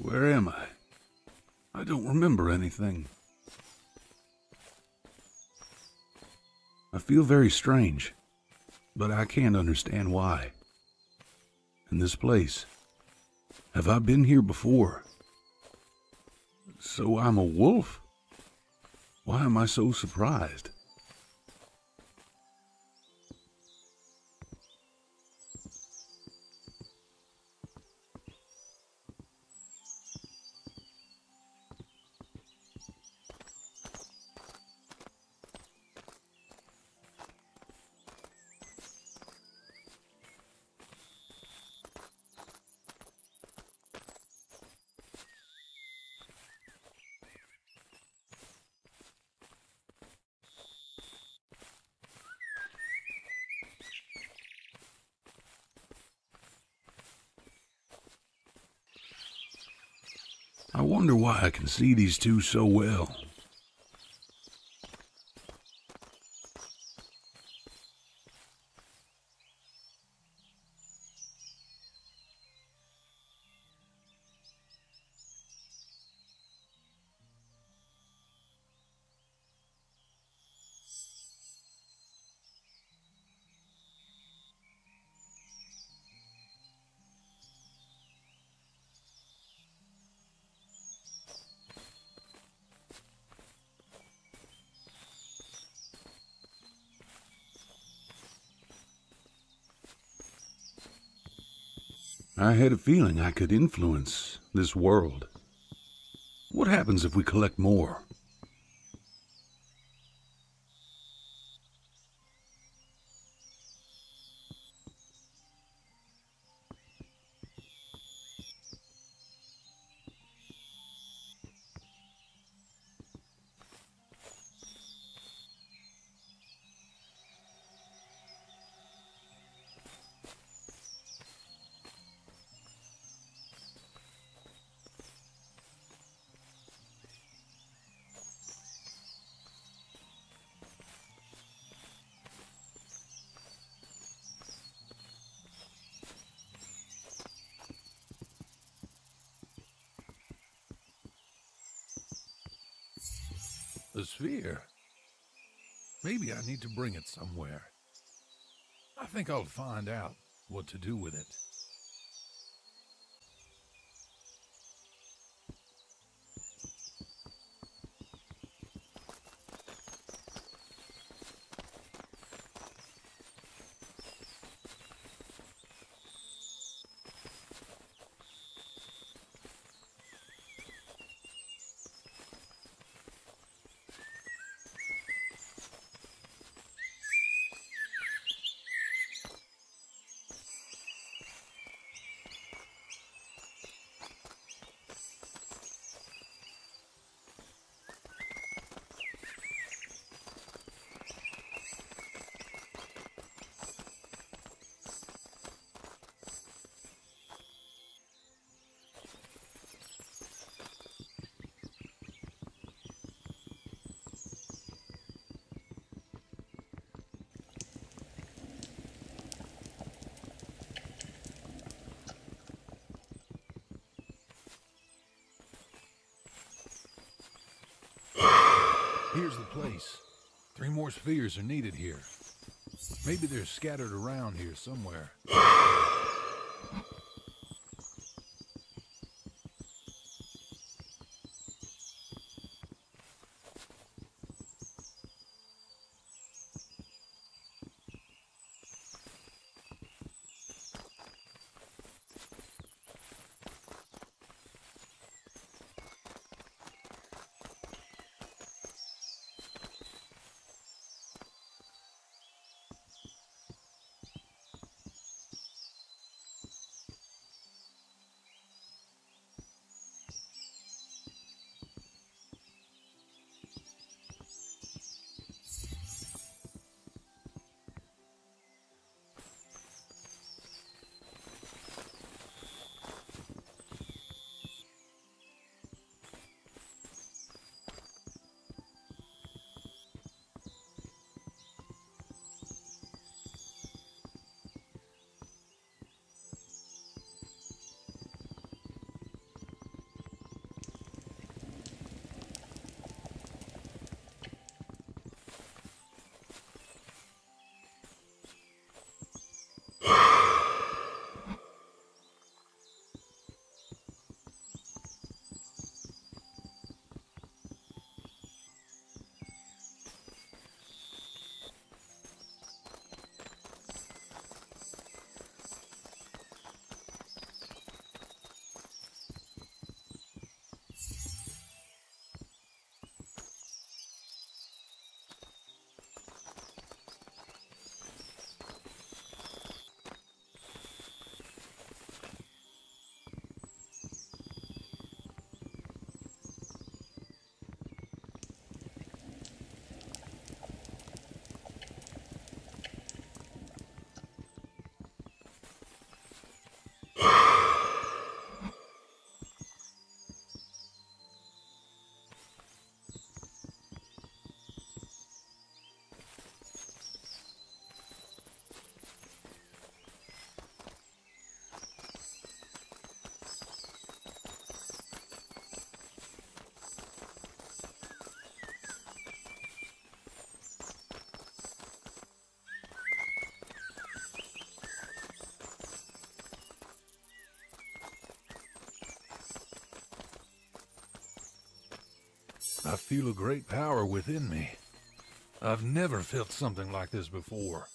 Where am I? I don't remember anything. I feel very strange, but I can't understand why. In this place, have I been here before? So I'm a wolf? Why am I so surprised? I wonder why I can see these two so well. I had a feeling I could influence this world. What happens if we collect more? The sphere. Maybe I need to bring it somewhere. I think I'll find out what to do with it. Here's the place. 3 more spheres are needed here. Maybe they're scattered around here somewhere. I feel a great power within me. I've never felt something like this before.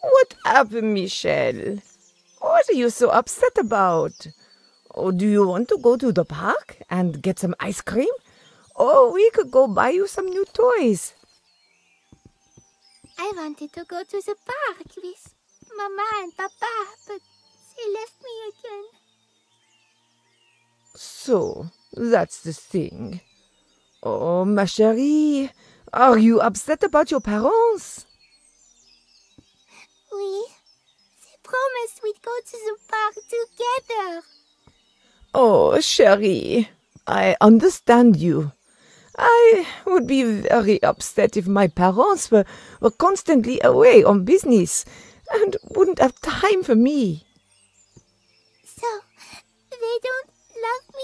What happened, Michelle? What are you so upset about? Oh, do you want to go to the park and get some ice cream? Or we could go buy you some new toys. I wanted to go to the park with Mama and Papa, but they left me again. So, that's the thing. Oh, ma chérie, are you upset about your parents? Oui, they promised we'd go to the park together. Oh, chérie, I understand you. I would be very upset if my parents were constantly away on business and wouldn't have time for me. So, they don't love me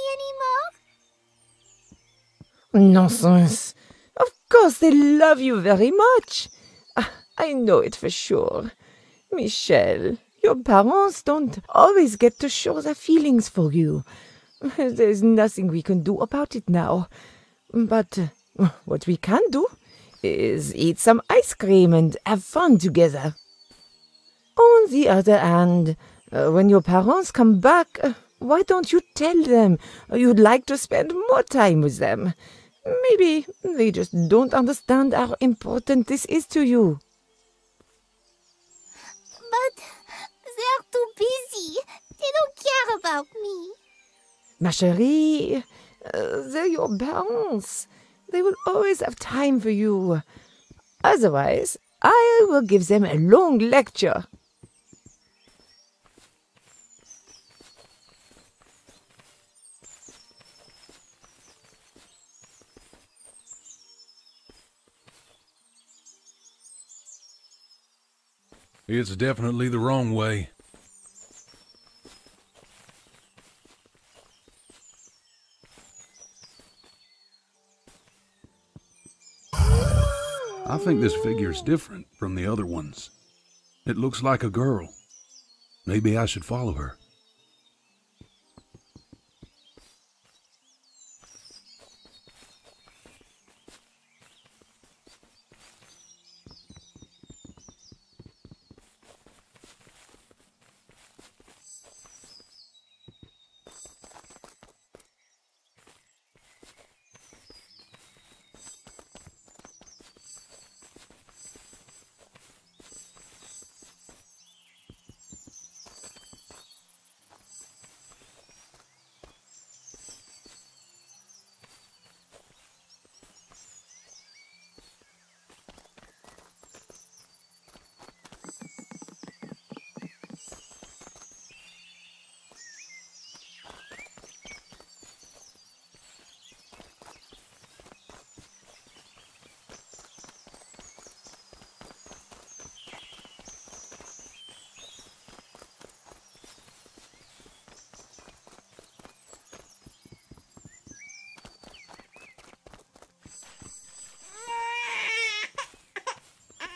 anymore? Nonsense. Of course they love you very much. I know it for sure. Michelle, your parents don't always get to show their feelings for you. There's nothing we can do about it now. But what we can do is eat some ice cream and have fun together. On the other hand, when your parents come back, why don't you tell them you'd like to spend more time with them? Maybe they just don't understand how important this is to you. But they're too busy. They don't care about me. Ma chérie, they're your parents. They will always have time for you. Otherwise, I will give them a long lecture. It's definitely the wrong way. I think this figure's different from the other ones. It looks like a girl. Maybe I should follow her.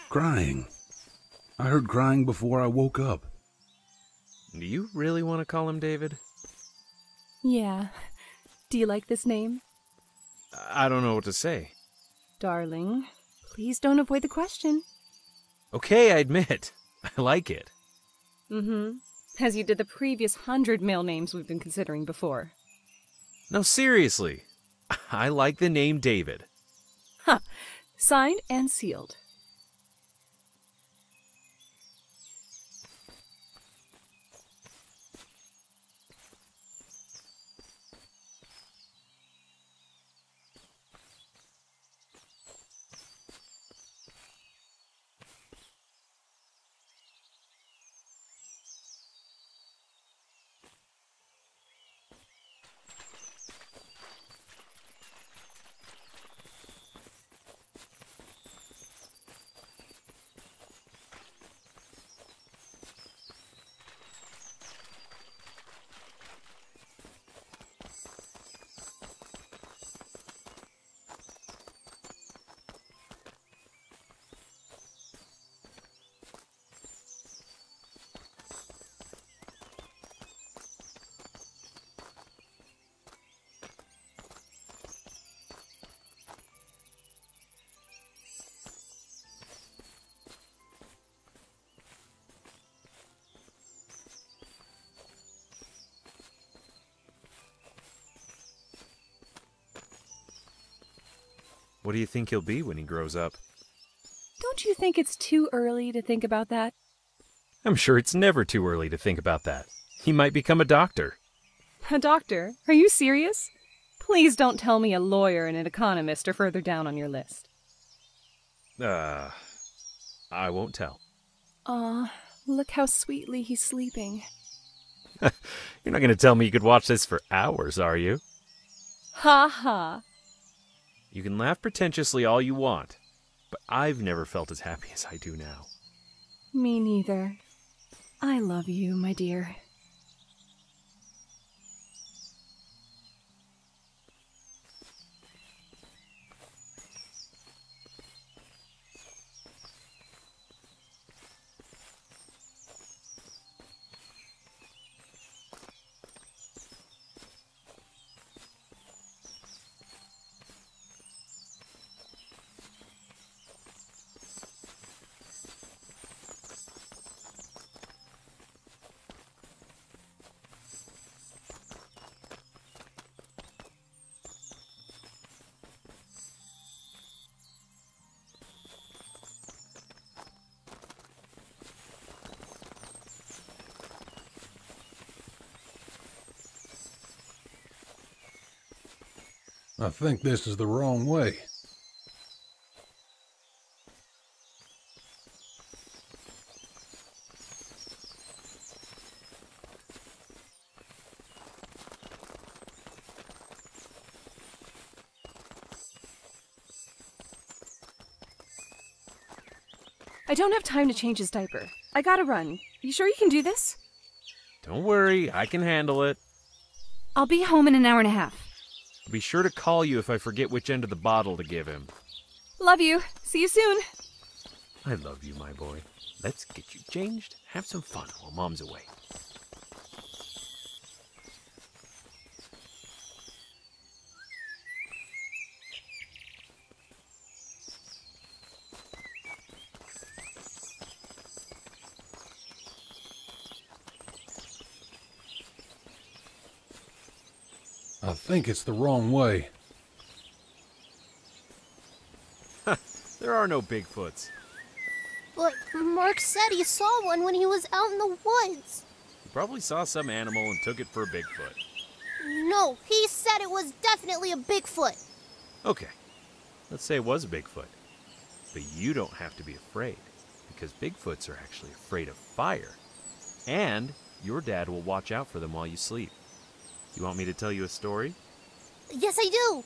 Crying. I heard crying before I woke up. Do you really want to call him David? Yeah. Do you like this name? I don't know what to say. Darling, please don't avoid the question. Okay, I admit. I like it. Mm-hmm. As you did the previous 100 male names we've been considering before. No, seriously. I like the name David. Huh. Signed and sealed. What do you think he'll be when he grows up? Don't you think it's too early to think about that? I'm sure it's never too early to think about that. He might become a doctor. A doctor? Are you serious? Please don't tell me a lawyer and an economist are further down on your list. I won't tell. Aw, look how sweetly he's sleeping. You're not going to tell me you could watch this for hours, are you? Ha ha. You can laugh pretentiously all you want, but I've never felt as happy as I do now. Me neither. I love you, my dear. I think this is the wrong way. I don't have time to change his diaper. I gotta run. You sure you can do this? Don't worry, I can handle it. I'll be home in an hour and a half. I'll be sure to call you if I forget which end of the bottle to give him. Love you. See you soon. I love you, my boy. Let's get you changed, have some fun while Mom's away. I think it's the wrong way. There are no Bigfoots. But Mark said he saw one when he was out in the woods. He probably saw some animal and took it for a Bigfoot. No, he said it was definitely a Bigfoot. Okay, let's say it was a Bigfoot. But you don't have to be afraid, because Bigfoots are actually afraid of fire. And your dad will watch out for them while you sleep. You want me to tell you a story? Yes, I do.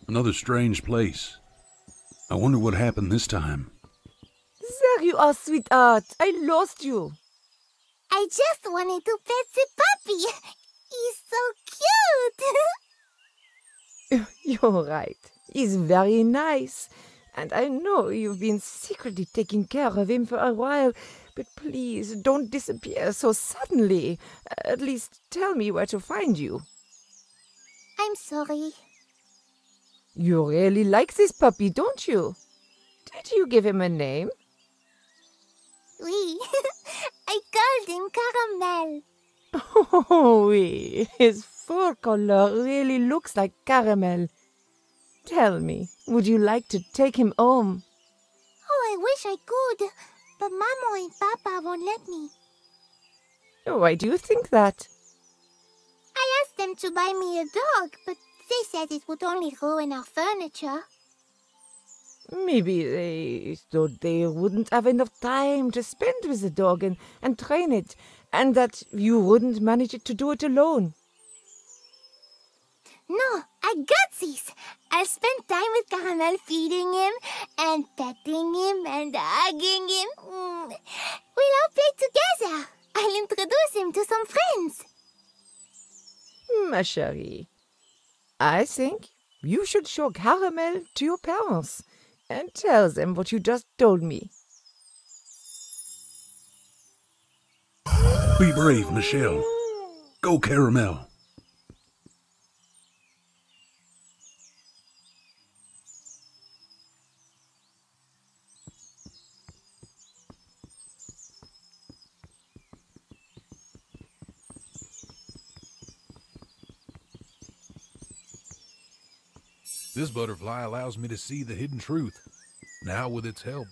Another strange place. I wonder what happened this time. There you are, sweetheart. I lost you. I just wanted to pet the puppy. He's so cute. You're right. He's very nice. And I know you've been secretly taking care of him for a while. But please, don't disappear so suddenly. At least tell me where to find you. I'm sorry. You really like this puppy, don't you? Did you give him a name? Oui. I called him Caramel. Oh, oui. His fur color really looks like caramel. Tell me, would you like to take him home? Oh, I wish I could. But Mama and Papa won't let me. Why do you think that? I asked them to buy me a dog, but they said it would only ruin our furniture. Maybe they thought they wouldn't have enough time to spend with the dog and train it, and that you wouldn't manage to do it alone. No, I got this. I'll spend time with Caramel feeding him and petting him and hugging him. We'll all play together. I'll introduce him to some friends. Ma chérie, I think you should show Caramel to your parents and tell them what you just told me. Be brave, Michelle. Go, Caramel. This butterfly allows me to see the hidden truth. Now with its help.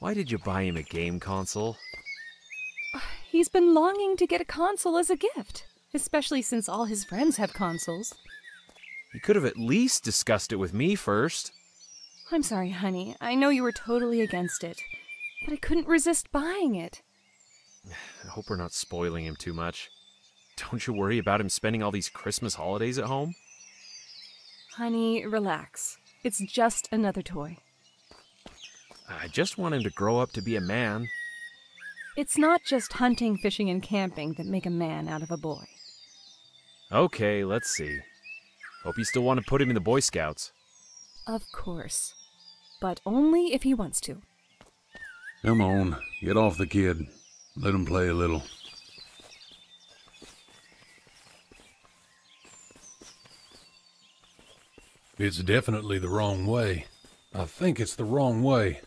Why did you buy him a game console? He's been longing to get a console as a gift, especially since all his friends have consoles. You could have at least discussed it with me first. I'm sorry, honey. I know you were totally against it, but I couldn't resist buying it. I hope we're not spoiling him too much. Don't you worry about him spending all these Christmas holidays at home? Honey, relax. It's just another toy. I just want him to grow up to be a man. It's not just hunting, fishing, and camping that make a man out of a boy. Okay, let's see. Hope you still want to put him in the Boy Scouts. Of course. But only if he wants to. Come on, get off the kid. Let him play a little. It's definitely the wrong way. I think it's the wrong way.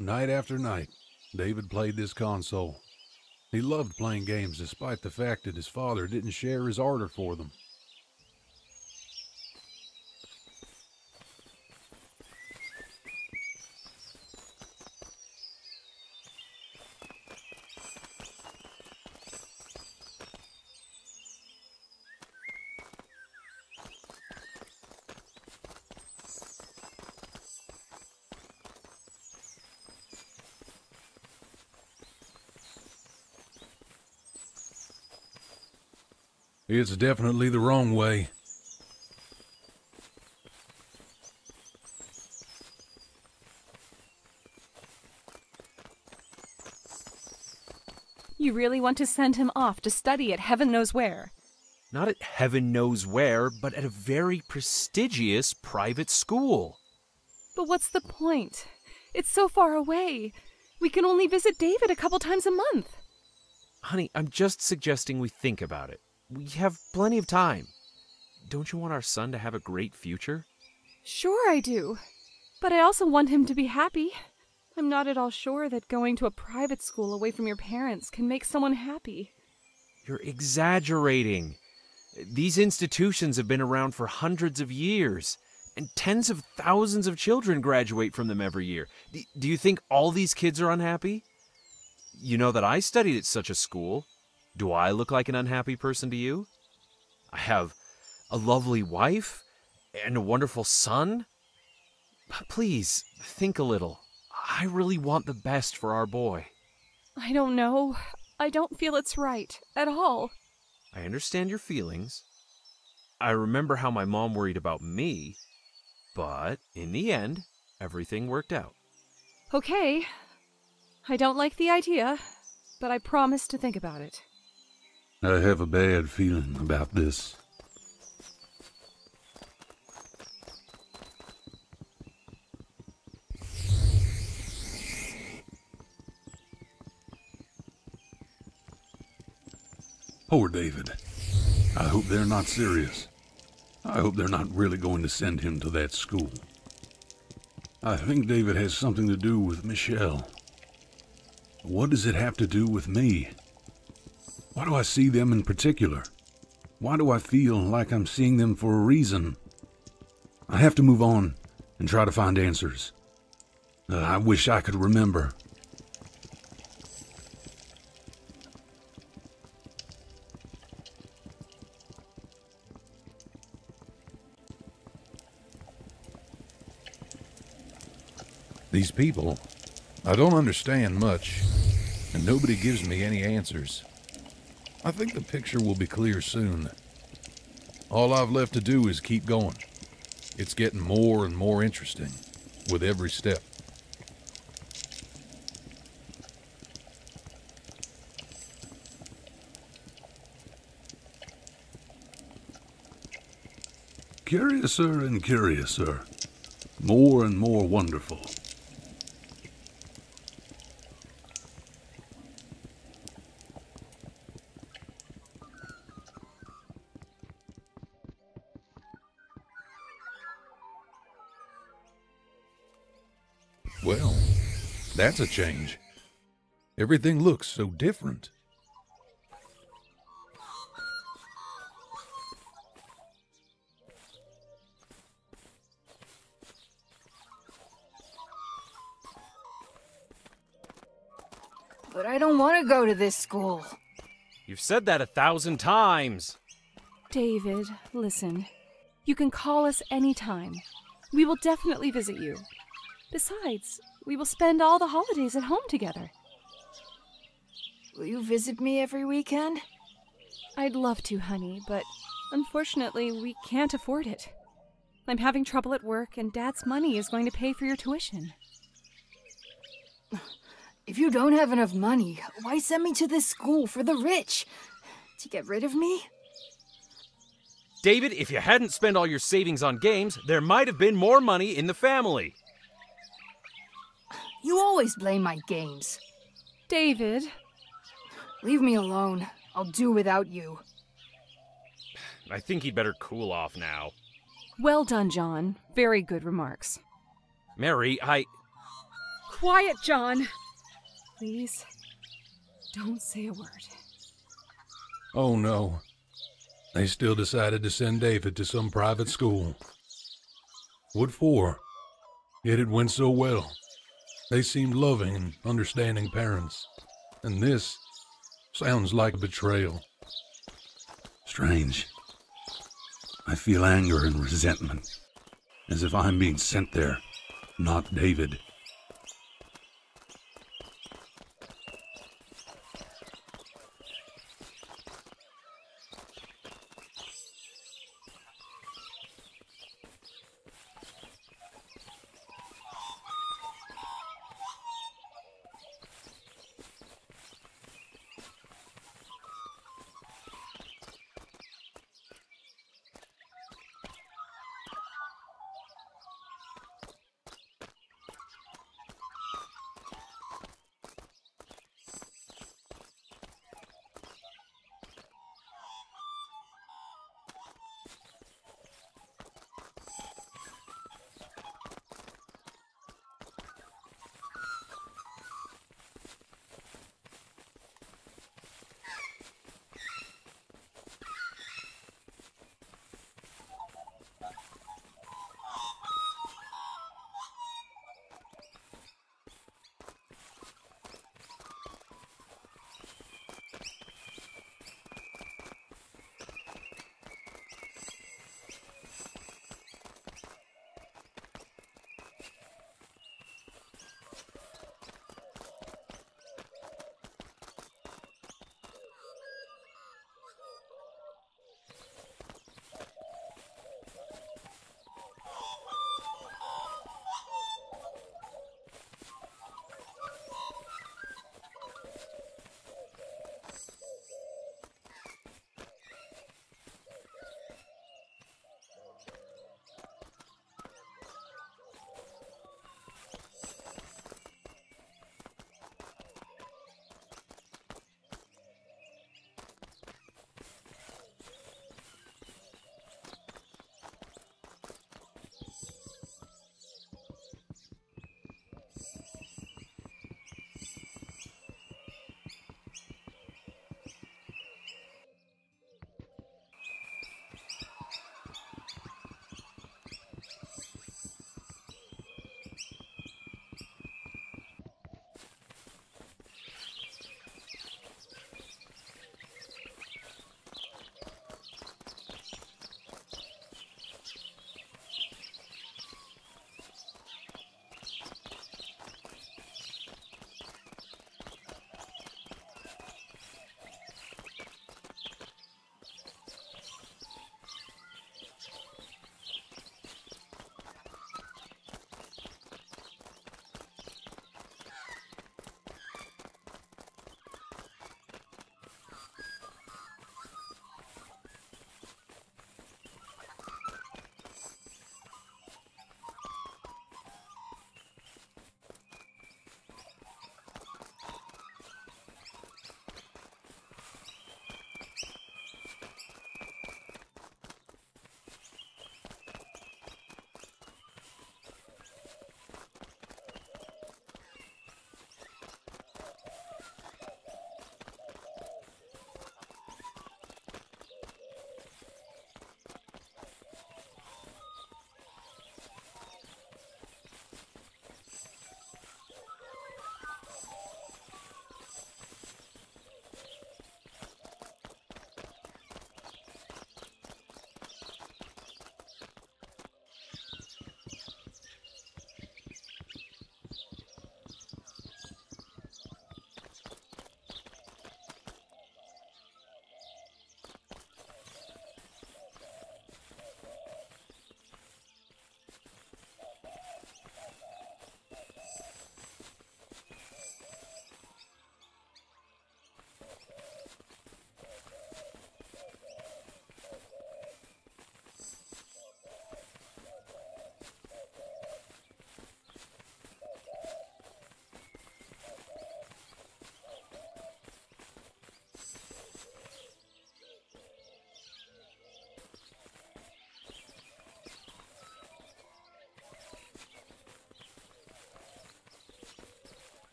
Night after night, David played this console. He loved playing games despite the fact that his father didn't share his ardor for them. It's definitely the wrong way. You really want to send him off to study at heaven knows where? Not at heaven knows where, but at a very prestigious private school. But what's the point? It's so far away. We can only visit David a couple times a month. Honey, I'm just suggesting we think about it. We have plenty of time. Don't you want our son to have a great future? Sure I do. But I also want him to be happy. I'm not at all sure that going to a private school away from your parents can make someone happy. You're exaggerating. These institutions have been around for hundreds of years, and tens of thousands of children graduate from them every year. Do you think all these kids are unhappy? You know that I studied at such a school. Do I look like an unhappy person to you? I have a lovely wife and a wonderful son. Please, think a little. I really want the best for our boy. I don't know. I don't feel it's right at all. I understand your feelings. I remember how my mom worried about me, but in the end, everything worked out. Okay. I don't like the idea, but I promise to think about it. I have a bad feeling about this. Poor David. I hope they're not serious. I hope they're not really going to send him to that school. I think David has something to do with Michelle. What does it have to do with me? Why do I see them in particular? Why do I feel like I'm seeing them for a reason? I have to move on and try to find answers. I wish I could remember. These people, I don't understand much, and nobody gives me any answers. I think the picture will be clear soon. All I've left to do is keep going. It's getting more and more interesting with every step. Curiouser and curiouser. More and more wonderful. Well, that's a change. Everything looks so different. But I don't want to go to this school. You've said that 1,000 times. David, listen. You can call us anytime. We will definitely visit you. Besides, we will spend all the holidays at home together. Will you visit me every weekend? I'd love to, honey, but unfortunately, we can't afford it. I'm having trouble at work, and Dad's money is going to pay for your tuition. If you don't have enough money, why send me to this school for the rich? To get rid of me? David, if you hadn't spent all your savings on games, there might have been more money in the family. You always blame my games. David. Leave me alone. I'll do without you. I think he'd better cool off now. Well done, John. Very good remarks. Mary, Quiet, John! Please, don't say a word. Oh no. They still decided to send David to some private school. What for? It had went so well. They seemed loving and understanding parents. And this sounds like a betrayal. Strange. I feel anger and resentment, as if I'm being sent there, not David.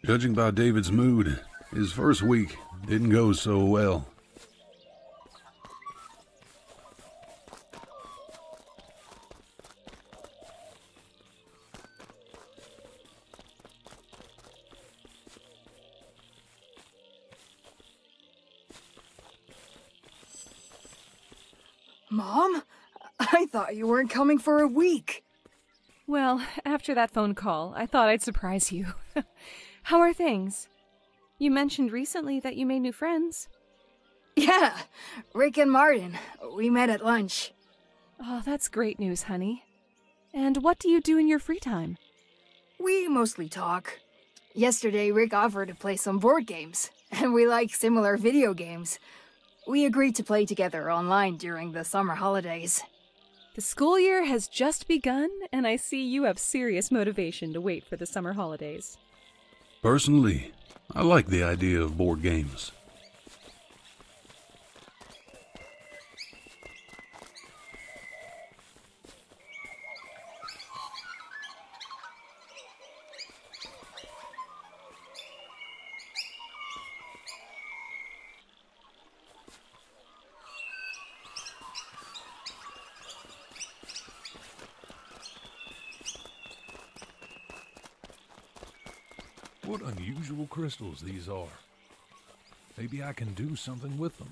Judging by David's mood, his first week didn't go so well. Mom? I thought you weren't coming for a week. Well, after that phone call, I thought I'd surprise you. How are things? You mentioned recently that you made new friends. Yeah, Rick and Martin. We met at lunch. Oh, that's great news, honey. And what do you do in your free time? We mostly talk. Yesterday, Rick offered to play some board games, and we like similar video games. We agreed to play together online during the summer holidays. The school year has just begun, and I see you have serious motivation to wait for the summer holidays. Personally, I like the idea of board games. What unusual crystals these are. Maybe I can do something with them.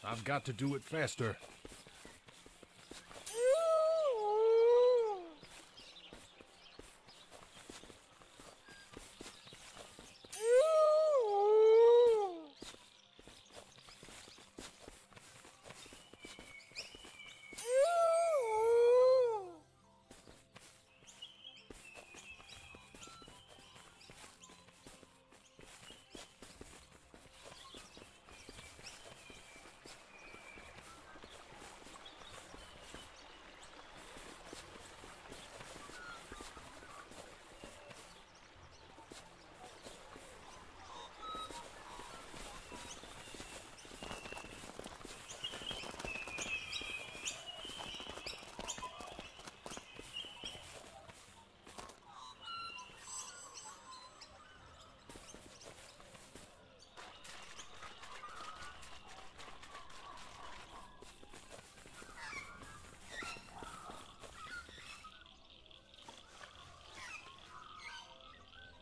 I've got to do it faster.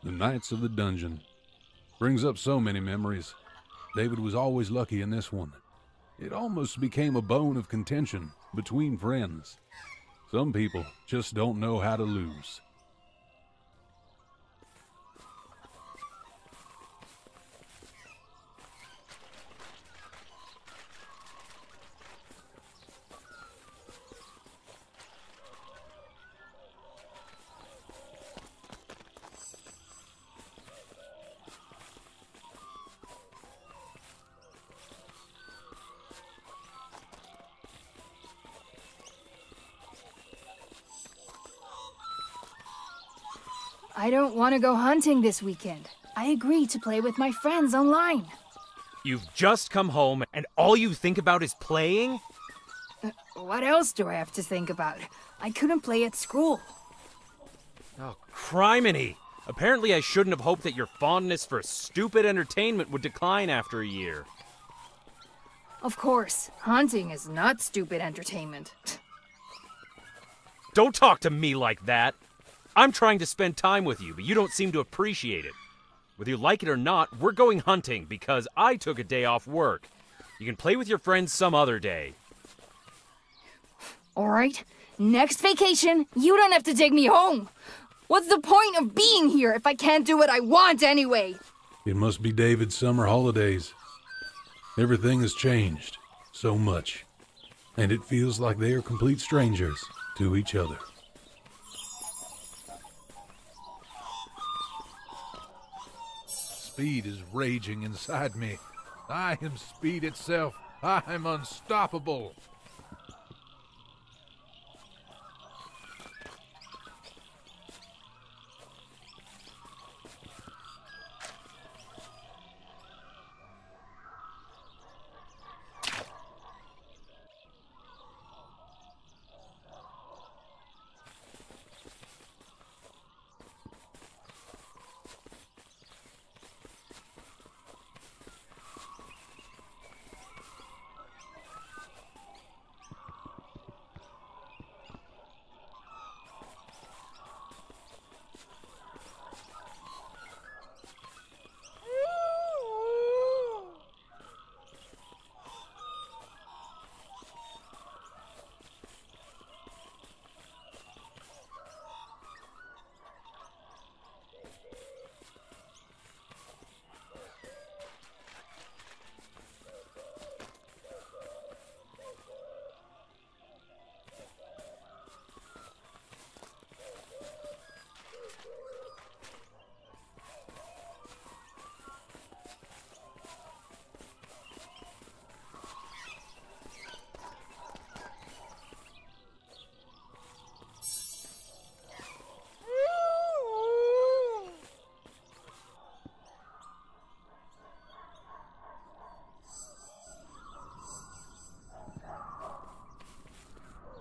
The nights of the dungeon. Brings up so many memories. David was always lucky in this one. It almost became a bone of contention between friends. Some people just don't know how to lose. I don't want to go hunting this weekend. I agreed to play with my friends online. You've just come home and all you think about is playing? What else do I have to think about? I couldn't play at school. Oh, criminy! Apparently I shouldn't have hoped that your fondness for stupid entertainment would decline after a year. Of course, hunting is not stupid entertainment. Don't talk to me like that! I'm trying to spend time with you, but you don't seem to appreciate it. Whether you like it or not, we're going hunting because I took a day off work. You can play with your friends some other day. Alright, next vacation, you don't have to take me home. What's the point of being here if I can't do what I want anyway? It must be David's summer holidays. Everything has changed so much, and it feels like they are complete strangers to each other. Speed is raging inside me. I am speed itself. I'm unstoppable.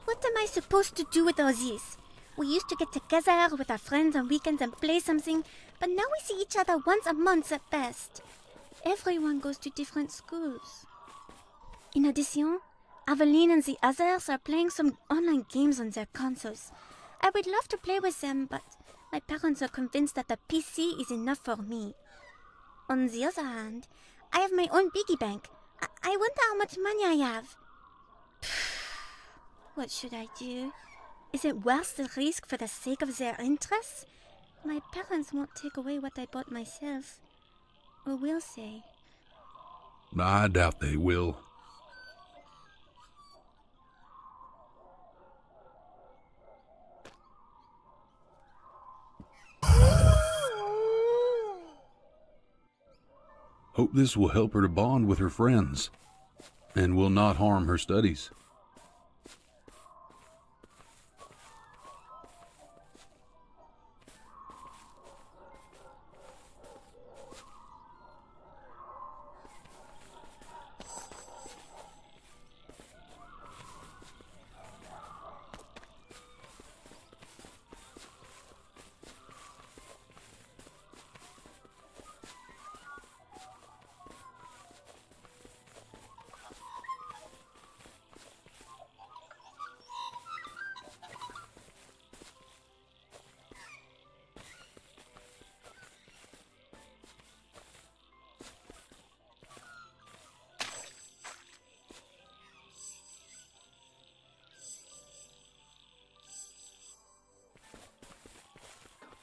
What am I supposed to do with all this? We used to get together with our friends on weekends and play something, but now we see each other once a month at best. Everyone goes to different schools. In addition, Aveline and the others are playing some online games on their consoles. I would love to play with them, but my parents are convinced that the PC is enough for me. On the other hand, I have my own piggy bank. I wonder how much money I have. What should I do? Is it worth the risk for the sake of their interests? My parents won't take away what I bought myself. Or will they? I doubt they will. Hope this will help her to bond with her friends, and will not harm her studies.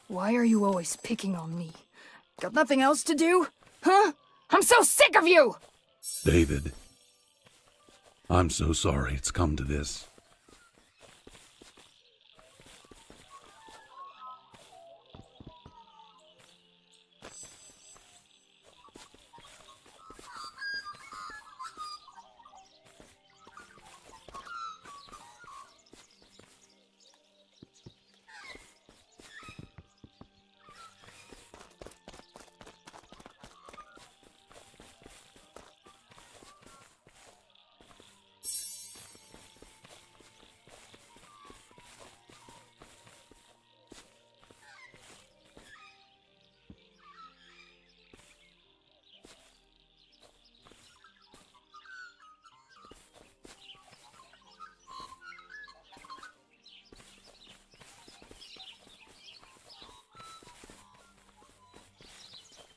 Why are you always picking on me? Got nothing else to do? Huh? I'm so sick of you! David, I'm so sorry it's come to this.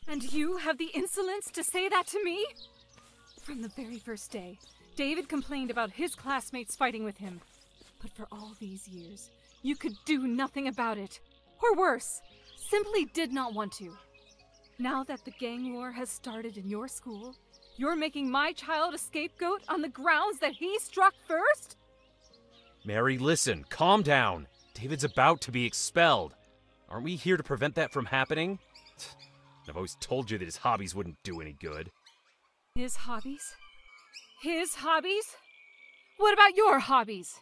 And you have the insolence to say that to me? From the very first day, David complained about his classmates fighting with him. But for all these years, you could do nothing about it. Or worse, simply did not want to. Now that the gang war has started in your school, you're making my child a scapegoat on the grounds that he struck first? Mary, listen, calm down. David's about to be expelled. Aren't we here to prevent that from happening? I've always told you that his hobbies wouldn't do any good. His hobbies? His hobbies? What about your hobbies?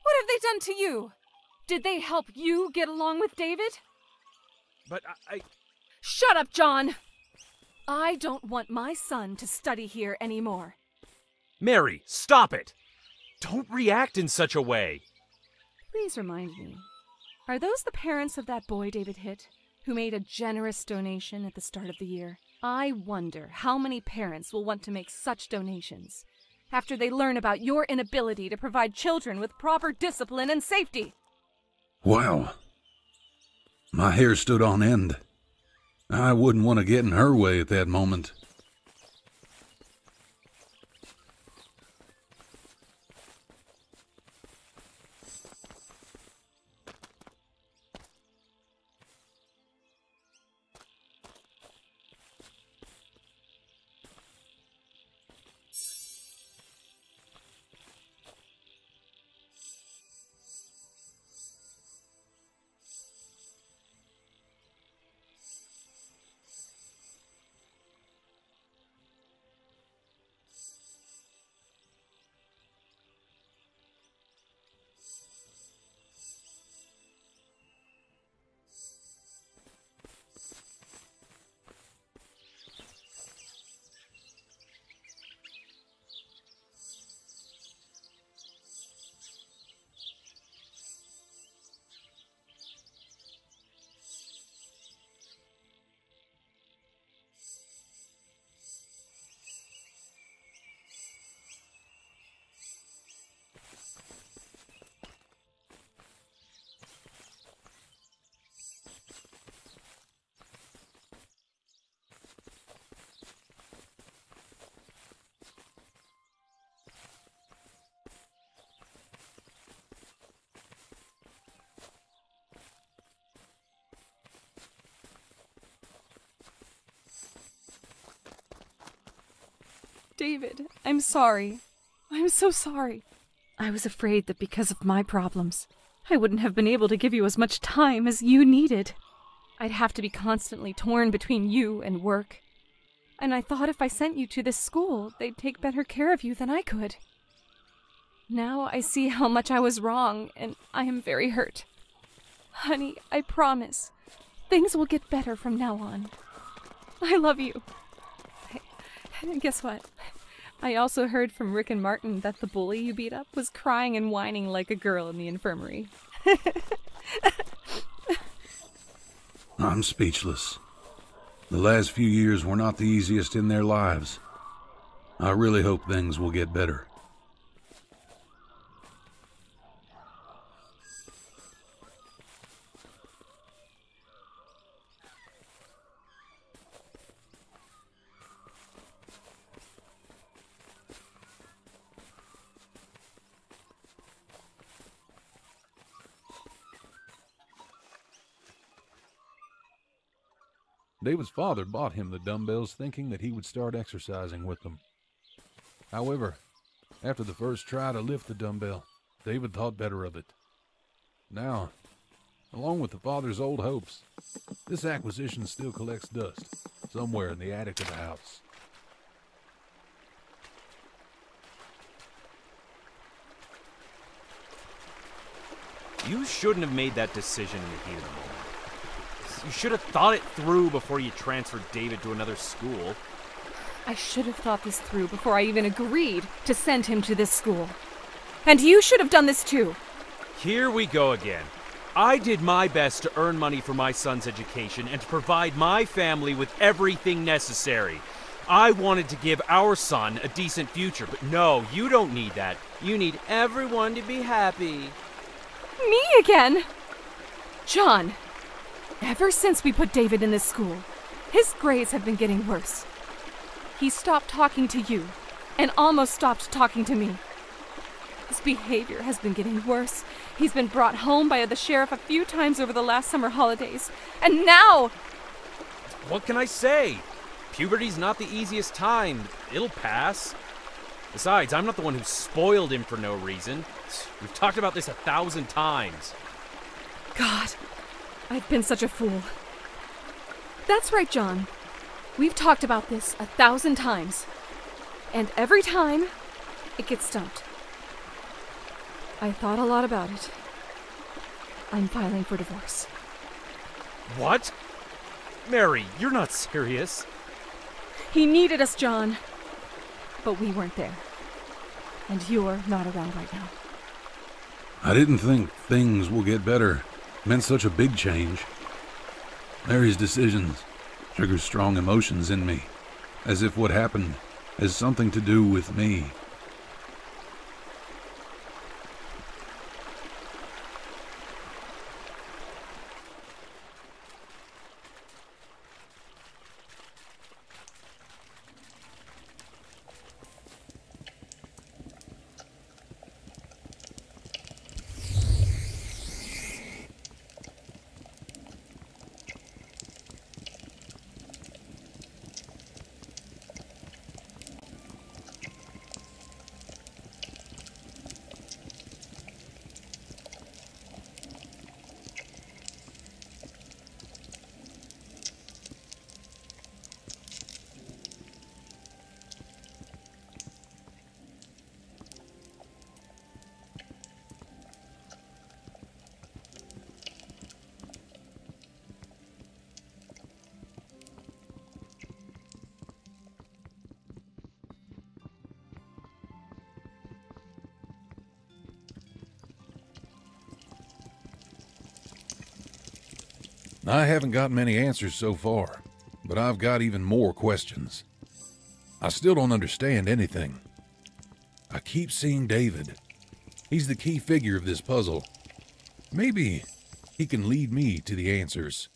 What have they done to you? Did they help you get along with David? But I... Shut up, John! I don't want my son to study here anymore. Mary, stop it! Don't react in such a way. Please remind me, are those the parents of that boy David hit, who made a generous donation at the start of the year? I wonder how many parents will want to make such donations after they learn about your inability to provide children with proper discipline and safety. Wow. My hair stood on end. I wouldn't want to get in her way at that moment. David, I'm sorry. I'm so sorry. I was afraid that because of my problems, I wouldn't have been able to give you as much time as you needed. I'd have to be constantly torn between you and work. And I thought if I sent you to this school, they'd take better care of you than I could. Now I see how much I was wrong, and I am very hurt. Honey, I promise, things will get better from now on. I love you. Guess what? I also heard from Rick and Martin that the bully you beat up was crying and whining like a girl in the infirmary. I'm speechless. The last few years were not the easiest in their lives. I really hope things will get better. David's father bought him the dumbbells thinking that he would start exercising with them. However, after the first try to lift the dumbbell, David thought better of it. Now, along with the father's old hopes, this acquisition still collects dust somewhere in the attic of the house. You shouldn't have made that decision in the heat of the moment. You should have thought it through before you transferred David to another school. I should have thought this through before I even agreed to send him to this school. And you should have done this too. Here we go again. I did my best to earn money for my son's education and to provide my family with everything necessary. I wanted to give our son a decent future, but no, you don't need that. You need everyone to be happy. Me again? John, ever since we put David in this school, his grades have been getting worse. He stopped talking to you and almost stopped talking to me. His behavior has been getting worse. He's been brought home by the sheriff a few times over the last summer holidays. And now... What can I say? Puberty's not the easiest time. It'll pass. Besides, I'm not the one who spoiled him for no reason. We've talked about this 1,000 times. God, I've been such a fool. That's right, John. We've talked about this 1,000 times. And every time, it gets stumped. I thought a lot about it. I'm filing for divorce. What? Mary, you're not serious. He needed us, John. But we weren't there. And you're not around right now. I didn't think things will get better meant such a big change. Mary's decisions trigger strong emotions in me, as if what happened has something to do with me. I haven't got many answers so far, but I've got even more questions. I still don't understand anything. I keep seeing David. He's the key figure of this puzzle. Maybe he can lead me to the answers.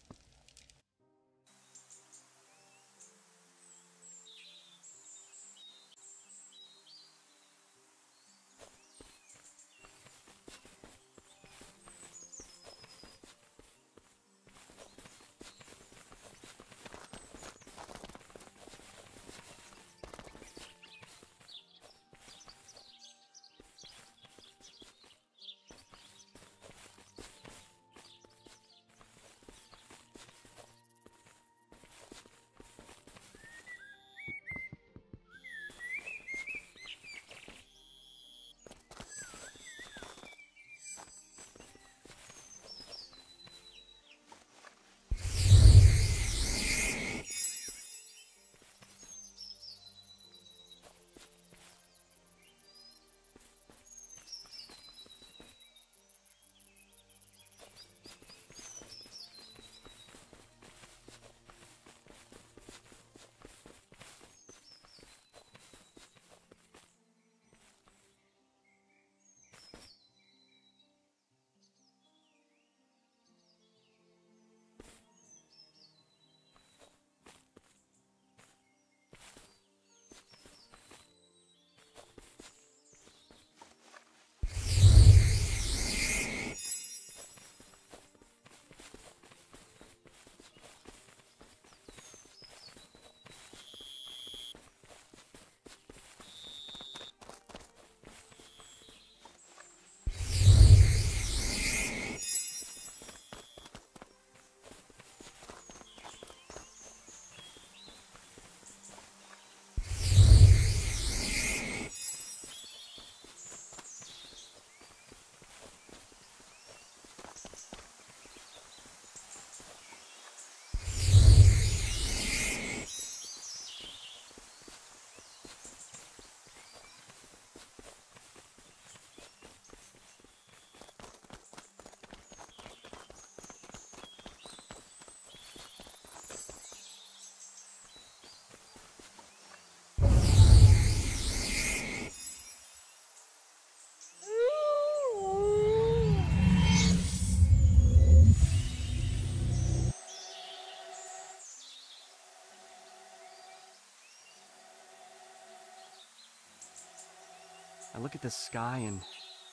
I look at the sky and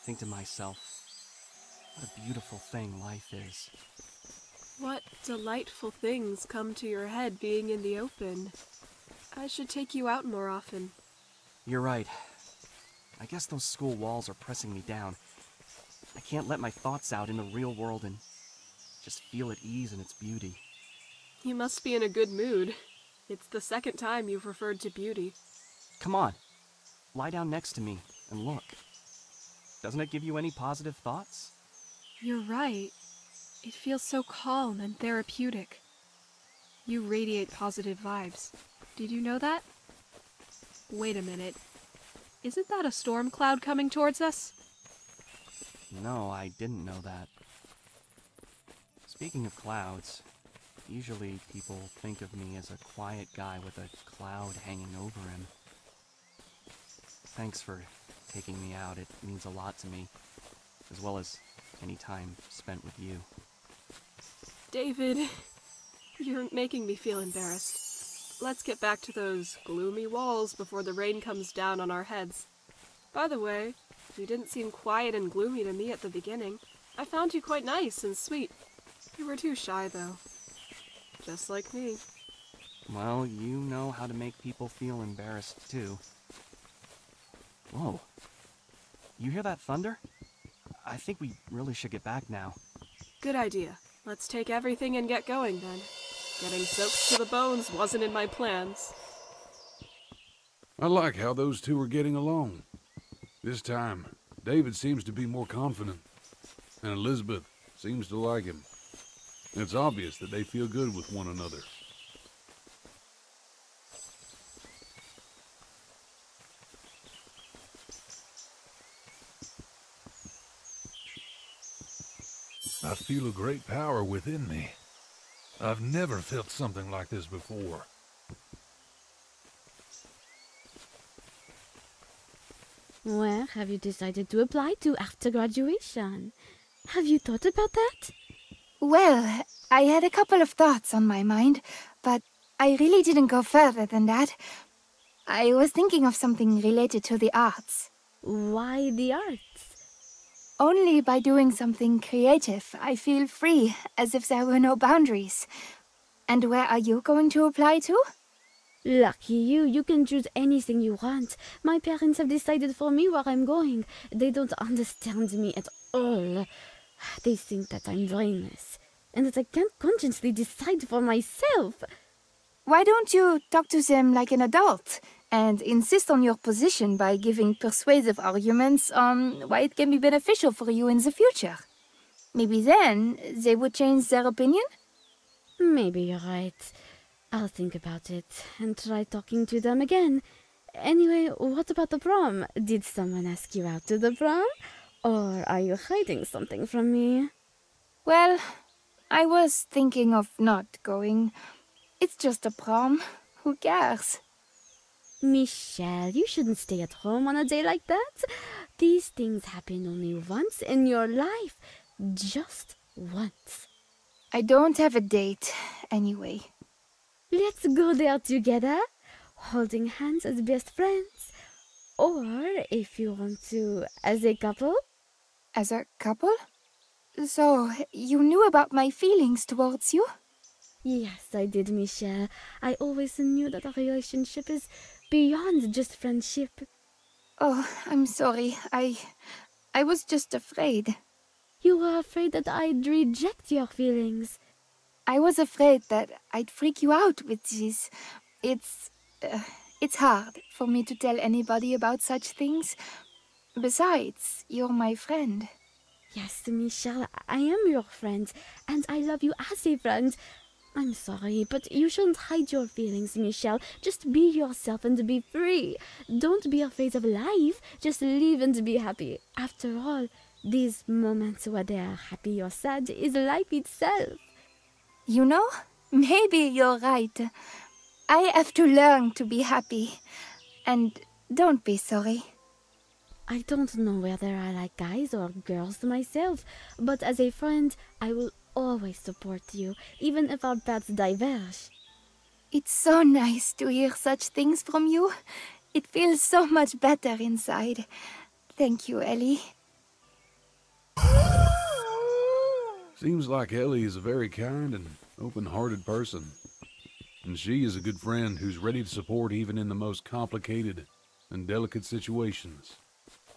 think to myself, what a beautiful thing life is. What delightful things come to your head being in the open. I should take you out more often. You're right. I guess those school walls are pressing me down. I can't let my thoughts out in the real world and just feel at ease in its beauty. You must be in a good mood. It's the second time you've referred to beauty. Come on, lie down next to me, And look, doesn't it give you any positive thoughts? You're right. It feels so calm and therapeutic. You radiate positive vibes. Did you know that? Wait a minute. Isn't that a storm cloud coming towards us? No, I didn't know that. Speaking of clouds, usually people think of me as a quiet guy with a cloud hanging over him. Thanks for taking me out. It means a lot to me, as well as any time spent with you. David, you're making me feel embarrassed. Let's get back to those gloomy walls before the rain comes down on our heads. By the way, you didn't seem quiet and gloomy to me at the beginning. I found you quite nice and sweet. You were too shy, though. Just like me. Well, you know how to make people feel embarrassed, too. Whoa. You hear that thunder? I think we really should get back now. Good idea. Let's take everything and get going, then. Getting soaked to the bones wasn't in my plans. I like how those two are getting along. This time, David seems to be more confident, and Elizabeth seems to like him. It's obvious that they feel good with one another. I feel a great power within me. I've never felt something like this before. Where have you decided to apply to after graduation? Have you thought about that? Well, I had a couple of thoughts on my mind, but I really didn't go further than that. I was thinking of something related to the arts. Why the arts? Only by doing something creative, I feel free, as if there were no boundaries. And where are you going to apply to? Lucky you, you can choose anything you want. My parents have decided for me where I'm going. They don't understand me at all. They think that I'm brainless, and that I can't consciously decide for myself. Why don't you talk to them like an adult, and insist on your position by giving persuasive arguments on why it can be beneficial for you in the future? Maybe then they would change their opinion? Maybe you're right. I'll think about it and try talking to them again. Anyway, what about the prom? Did someone ask you out to the prom? Or are you hiding something from me? Well, I was thinking of not going. It's just a prom. Who cares? Michelle, you shouldn't stay at home on a day like that. These things happen only once in your life. Just once. I don't have a date, anyway. Let's go there together, holding hands as best friends. Or, if you want to, as a couple. As a couple? So, you knew about my feelings towards you? Yes, I did, Michelle. I always knew that a relationship is beyond just friendship. Oh, I'm sorry. I was just afraid. You were afraid that I'd reject your feelings. I was afraid that I'd freak you out with this. It's hard for me to tell anybody about such things. Besides, you're my friend. Yes, Michelle, I am your friend, and I love you as a friend. I'm sorry, but you shouldn't hide your feelings, Michelle. Just be yourself and be free. Don't be afraid of life. Just live and be happy. After all, these moments, whether happy or sad, is life itself. You know, maybe you're right. I have to learn to be happy. And don't be sorry. I don't know whether I like guys or girls myself, but as a friend, I will always support you, even if our paths diverge. It's so nice to hear such things from you. It feels so much better inside. Thank you, Ellie. Seems like Ellie is a very kind and open-hearted person. And she is a good friend who's ready to support even in the most complicated and delicate situations.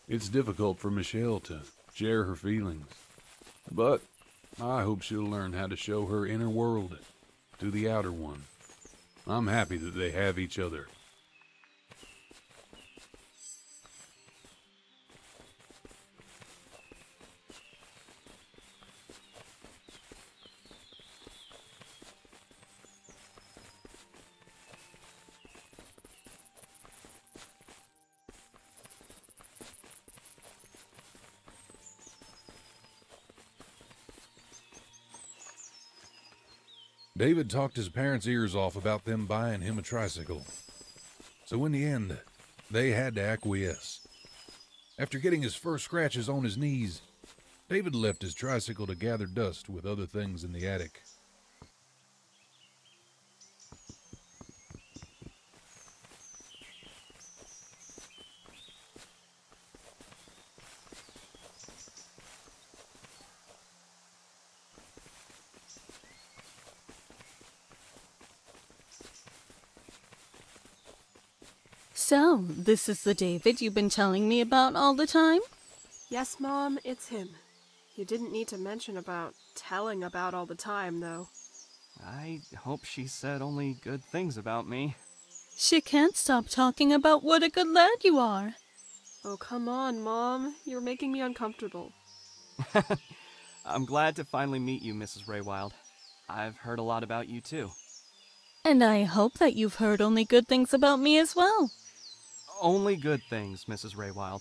It's difficult for Michelle to share her feelings, but I hope she'll learn how to show her inner world to the outer one. I'm happy that they have each other. David talked his parents' ears off about them buying him a tricycle. So in the end, they had to acquiesce. After getting his first scratches on his knees, David left his tricycle to gather dust with other things in the attic. So, this is the David you've been telling me about all the time? Yes, Mom, it's him. You didn't need to mention about telling about all the time, though. I hope she said only good things about me. She can't stop talking about what a good lad you are. Oh, come on, Mom. You're making me uncomfortable. I'm glad to finally meet you, Mrs. Raywild. I've heard a lot about you, too. And I hope that you've heard only good things about me as well. Only good things, Mrs. Raywild.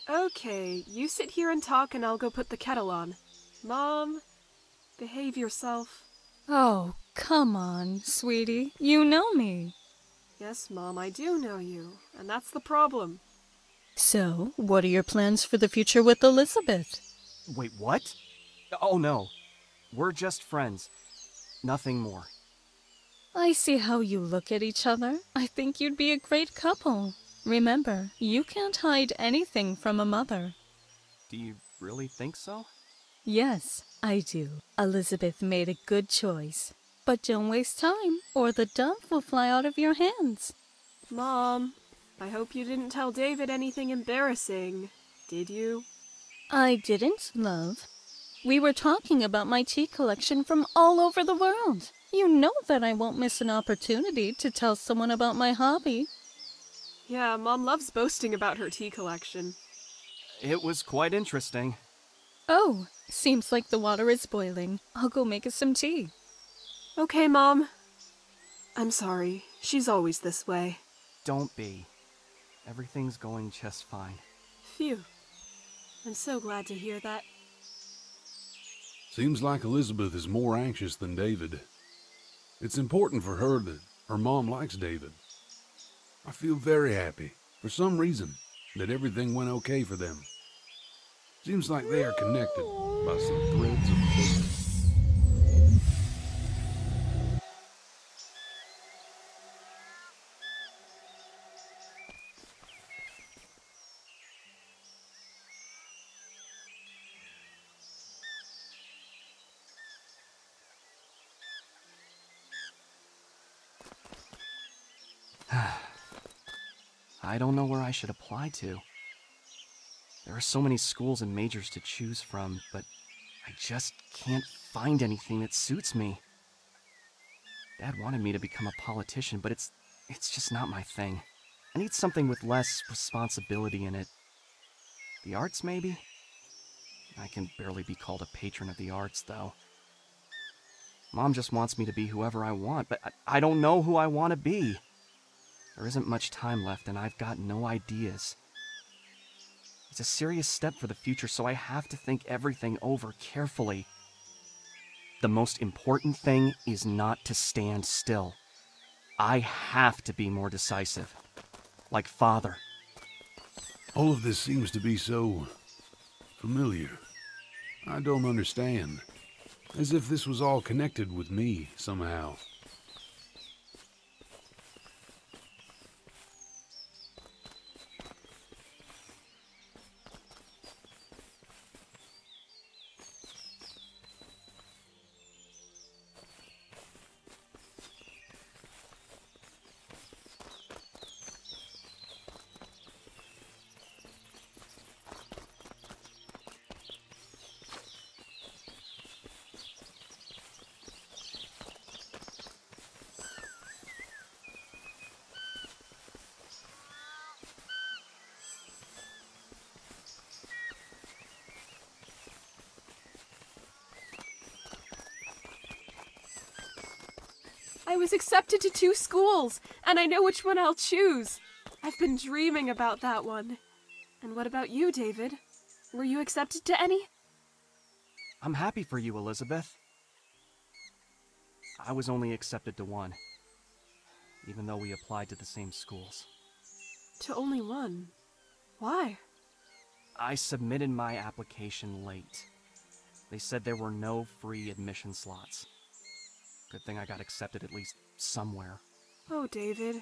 Okay, you sit here and talk and I'll go put the kettle on. Mom, behave yourself. Oh, come on, sweetie. You know me. Yes, Mom, I do know you, and that's the problem. So, what are your plans for the future with Elizabeth? Wait, what? Oh, no. We're just friends. Nothing more. I see how you look at each other. I think you'd be a great couple. Remember, you can't hide anything from a mother. Do you really think so? Yes, I do. Elizabeth made a good choice. But don't waste time, or the dove will fly out of your hands. Mom, I hope you didn't tell David anything embarrassing, did you? I didn't, love. We were talking about my tea collection from all over the world. You know that I won't miss an opportunity to tell someone about my hobby. Yeah, Mom loves boasting about her tea collection. It was quite interesting. Oh, seems like the water is boiling. I'll go make us some tea. Okay, Mom. I'm sorry. She's always this way. Don't be. Everything's going just fine. Phew. I'm so glad to hear that. Seems like Elizabeth is more anxious than David. It's important for her that her mom likes David. I feel very happy, for some reason, that everything went okay for them. Seems like they are connected by some threads of fate. I don't know where I should apply to. There are so many schools and majors to choose from, but I just can't find anything that suits me. Dad wanted me to become a politician, but it's just not my thing. I need something with less responsibility in it. The arts, maybe? I can barely be called a patron of the arts, though. Mom just wants me to be whoever I want, but I don't know who I want to be. There isn't much time left, and I've got no ideas. It's a serious step for the future, so I have to think everything over carefully. The most important thing is not to stand still. I have to be more decisive. Like Father. All of this seems to be so familiar. I don't understand. As if this was all connected with me somehow. I was accepted to 2 schools, and I know which one I'll choose. I've been dreaming about that one. And what about you, David? Were you accepted to any? I'm happy for you, Elizabeth. I was only accepted to one, even though we applied to the same schools. To only one? Why? I submitted my application late. They said there were no free admission slots. Good thing I got accepted at least somewhere. Oh, David.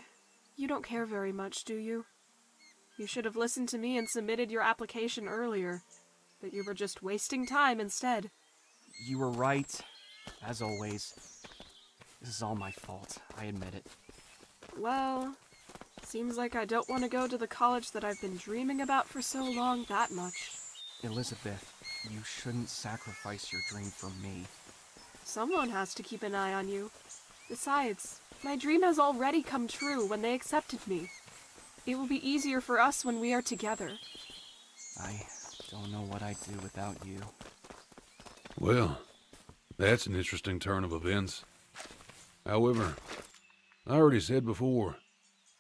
You don't care very much, do you? You should have listened to me and submitted your application earlier. But you were just wasting time instead. You were right, as always. This is all my fault, I admit it. Well, seems like I don't want to go to the college that I've been dreaming about for so long that much. Elizabeth, you shouldn't sacrifice your dream for me. Someone has to keep an eye on you. Besides, my dream has already come true when they accepted me. It will be easier for us when we are together. I don't know what I'd do without you. Well, that's an interesting turn of events. However, I already said before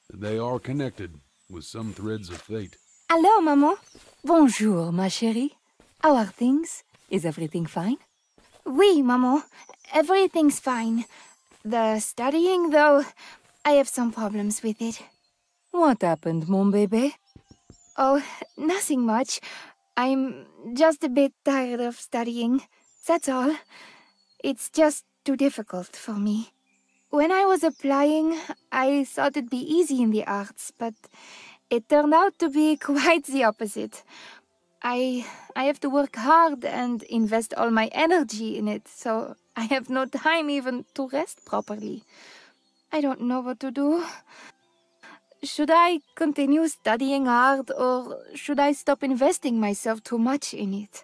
that they are connected with some threads of fate. Hello, maman. Bonjour, ma chérie. How are things? Is everything fine? Oui, maman. Everything's fine. The studying, though, I have some problems with it. What happened, mon bébé? Oh, nothing much. I'm just a bit tired of studying. That's all. It's just too difficult for me. When I was applying, I thought it'd be easy in the arts, but it turned out to be quite the opposite. I have to work hard and invest all my energy in it, so I have no time even to rest properly. I don't know what to do. Should I continue studying hard, or should I stop investing myself too much in it?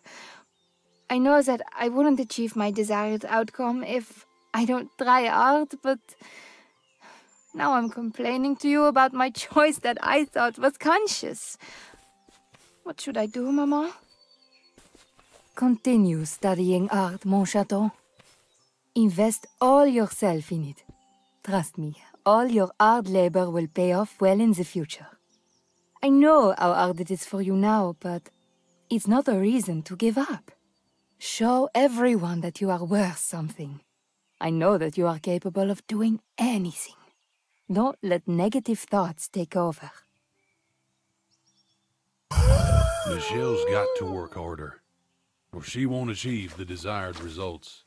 I know that I wouldn't achieve my desired outcome if I don't try hard, but now I'm complaining to you about my choice that I thought was conscious. What should I do, Maman? Continue studying art, mon chaton. Invest all yourself in it. Trust me, all your hard labor will pay off well in the future. I know how hard it is for you now, but it's not a reason to give up. Show everyone that you are worth something. I know that you are capable of doing anything. Don't let negative thoughts take over. Michelle's got to work harder, or she won't achieve the desired results.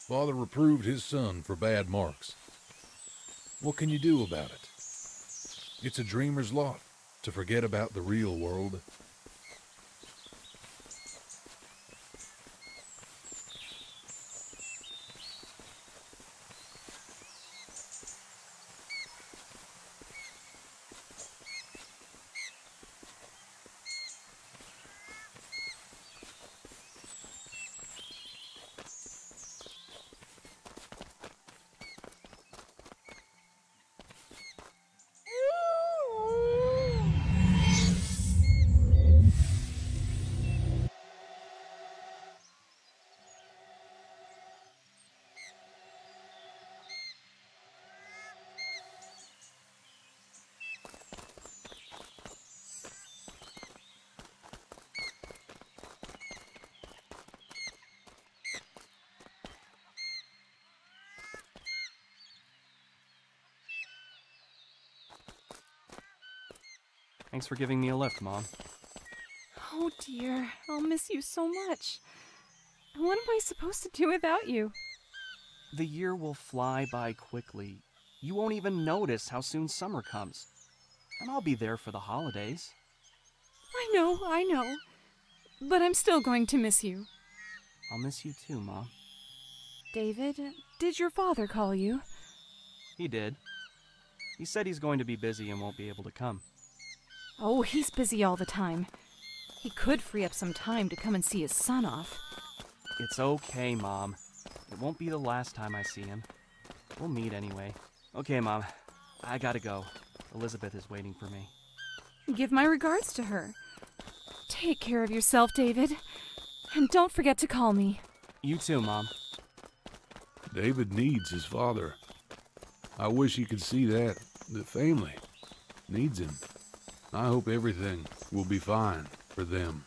Father reproved his son for bad marks. What can you do about it? It's a dreamer's lot to forget about the real world. Thanks for giving me a lift, Mom. Oh dear, I'll miss you so much. What am I supposed to do without you? The year will fly by quickly. You won't even notice how soon summer comes. And I'll be there for the holidays. I know. But I'm still going to miss you. I'll miss you too, Mom. David, did your father call you? He did. He said he's going to be busy and won't be able to come. Oh, he's busy all the time. He could free up some time to come and see his son off. It's okay, Mom. It won't be the last time I see him. We'll meet anyway. Okay, Mom. I gotta go. Elizabeth is waiting for me. Give my regards to her. Take care of yourself, David. And don't forget to call me. You too, Mom. David needs his father. I wish he could see that. The family needs him. I hope everything will be fine for them.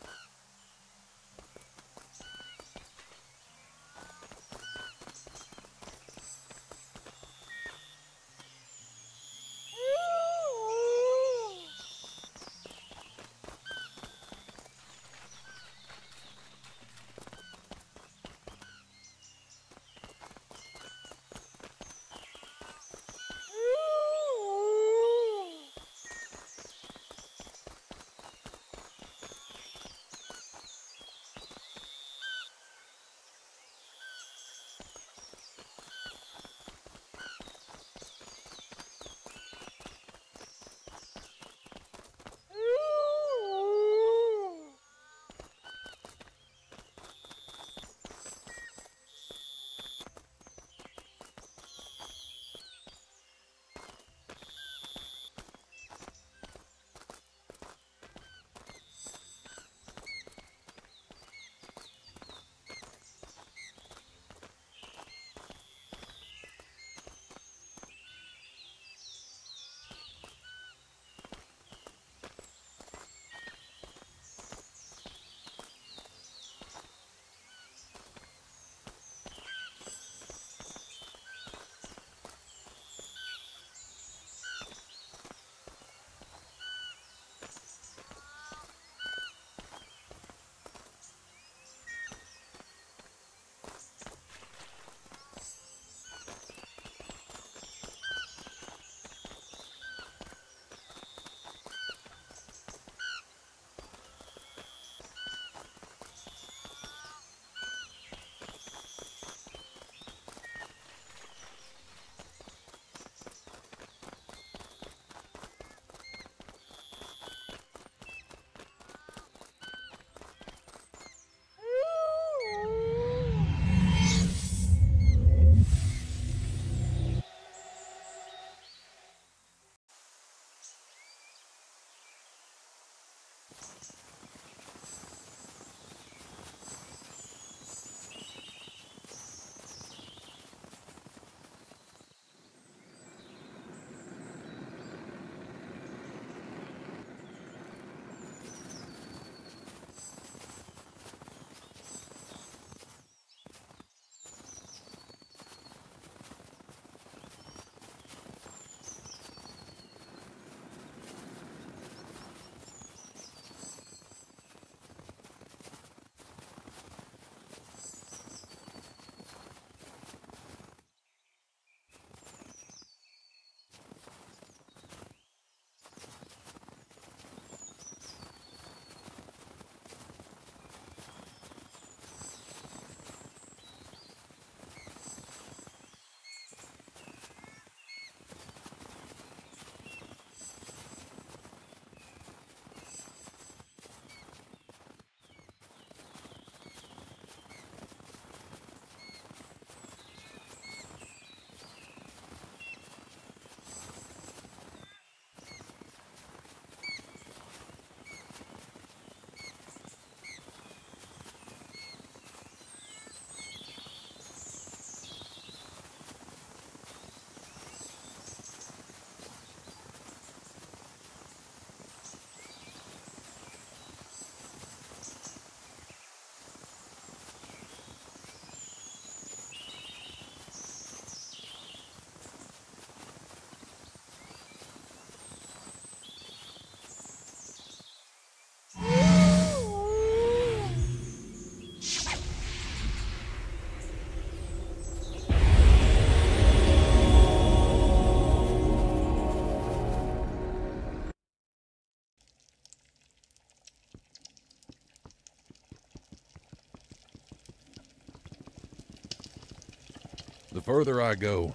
The further I go,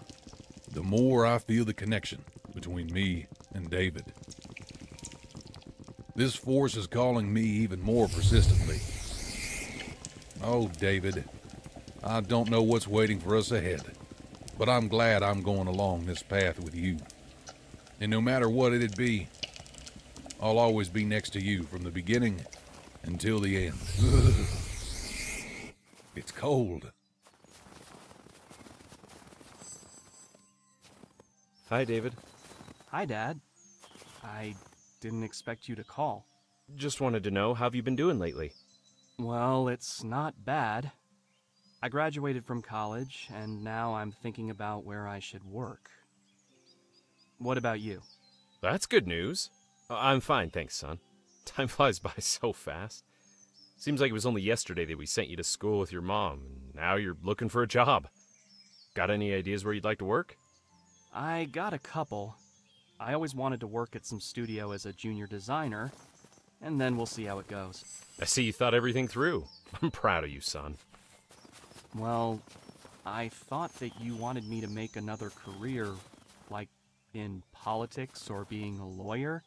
the more I feel the connection between me and David. This force is calling me even more persistently. Oh, David, I don't know what's waiting for us ahead, but I'm glad I'm going along this path with you. And no matter what it'd be, I'll always be next to you from the beginning until the end. It's cold. Hi, David. Hi, Dad. I didn't expect you to call. Just wanted to know, how have you been doing lately? Well, it's not bad. I graduated from college, and now I'm thinking about where I should work. What about you? That's good news. I'm fine, thanks, son. Time flies by so fast. Seems like it was only yesterday that we sent you to school with your mom, and now you're looking for a job. Got any ideas where you'd like to work? I got a couple. I always wanted to work at some studio as a junior designer, and then we'll see how it goes. I see you thought everything through. I'm proud of you, son. Well, I thought that you wanted me to make another career, like in politics or being a lawyer.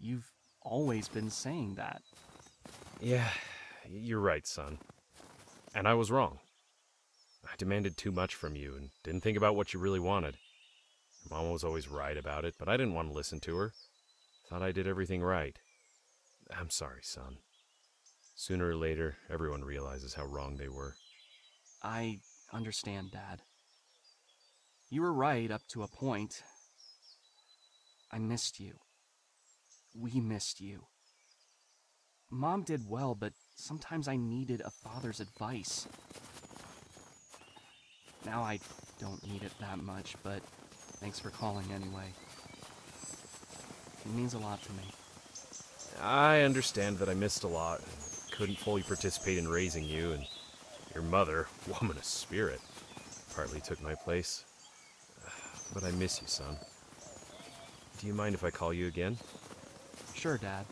You've always been saying that. Yeah, you're right, son. And I was wrong. I demanded too much from you and didn't think about what you really wanted. Your mom was always right about it, but I didn't want to listen to her. Thought I did everything right. I'm sorry, son. Sooner or later, everyone realizes how wrong they were. I understand, Dad. You were right up to a point. I missed you. We missed you. Mom did well, but sometimes I needed a father's advice. Now I don't need it that much, but thanks for calling anyway. It means a lot to me. I understand that I missed a lot and couldn't fully participate in raising you, and your mother, woman of spirit, partly took my place. But I miss you, son. Do you mind if I call you again? Sure, Dad.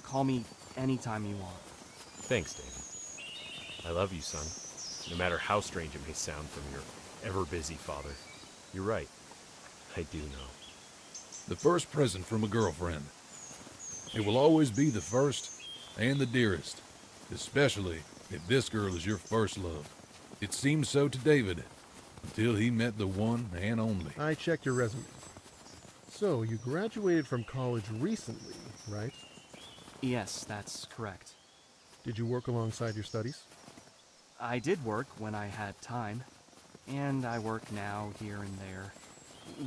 Call me anytime you want. Thanks, David. I love you, son. No matter how strange it may sound from your ever-busy father. You're right. I do know. The first present from a girlfriend. It will always be the first and the dearest, especially if this girl is your first love. It seemed so to David, until he met the one and only. I checked your resume. So, you graduated from college recently, right? Yes, that's correct. Did you work alongside your studies? I did work when I had time, and I work now here and there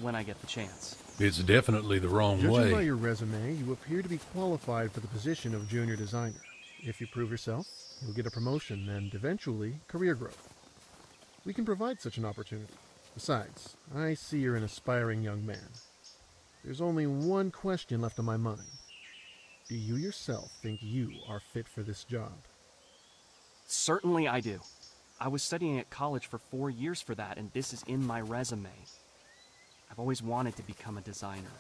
when I get the chance. It's definitely the wrong Judging way. by your resume, you appear to be qualified for the position of junior designer. If you prove yourself, you'll get a promotion and eventually career growth. We can provide such an opportunity. Besides, I see you're an aspiring young man. There's only one question left on my mind. Do you yourself think you are fit for this job? Certainly I do. I was studying at college for 4 years for that, and this is in my resume. I've always wanted to become a designer.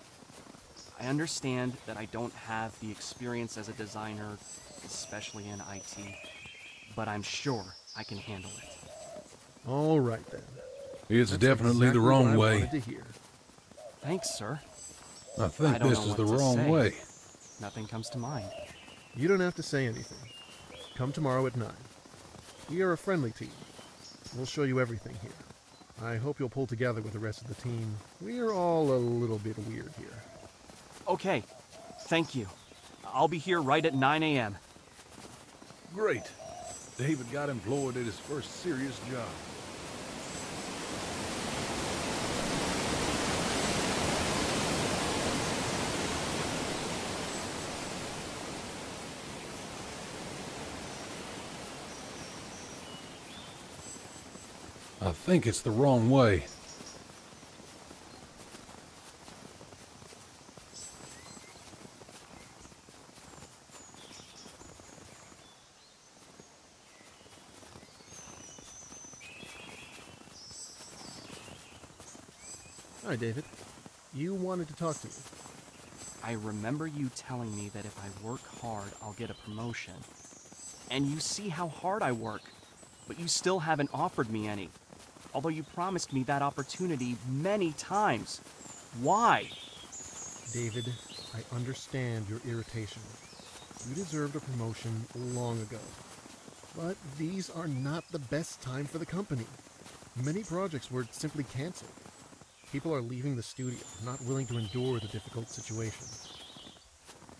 I understand that I don't have the experience as a designer, especially in IT, but I'm sure I can handle it. All right, then. It's That's definitely exactly the wrong what I way. wanted to hear. Thanks, sir. I think don't this know is what the to wrong say. way. Nothing comes to mind. You don't have to say anything. Come tomorrow at 9. We are a friendly team. We'll show you everything here. I hope you'll pull together with the rest of the team. We are all a little bit weird here. Okay, thank you. I'll be here right at 9 a.m. Great. David got employed at his first serious job. I think it's the wrong way. Hi, David. You wanted to talk to me. I remember you telling me that if I work hard, I'll get a promotion. And you see how hard I work, but you still haven't offered me any. Although you promised me that opportunity many times. Why? David, I understand your irritation. You deserved a promotion long ago. But these are not the best time for the company. Many projects were simply canceled. People are leaving the studio, not willing to endure the difficult situation.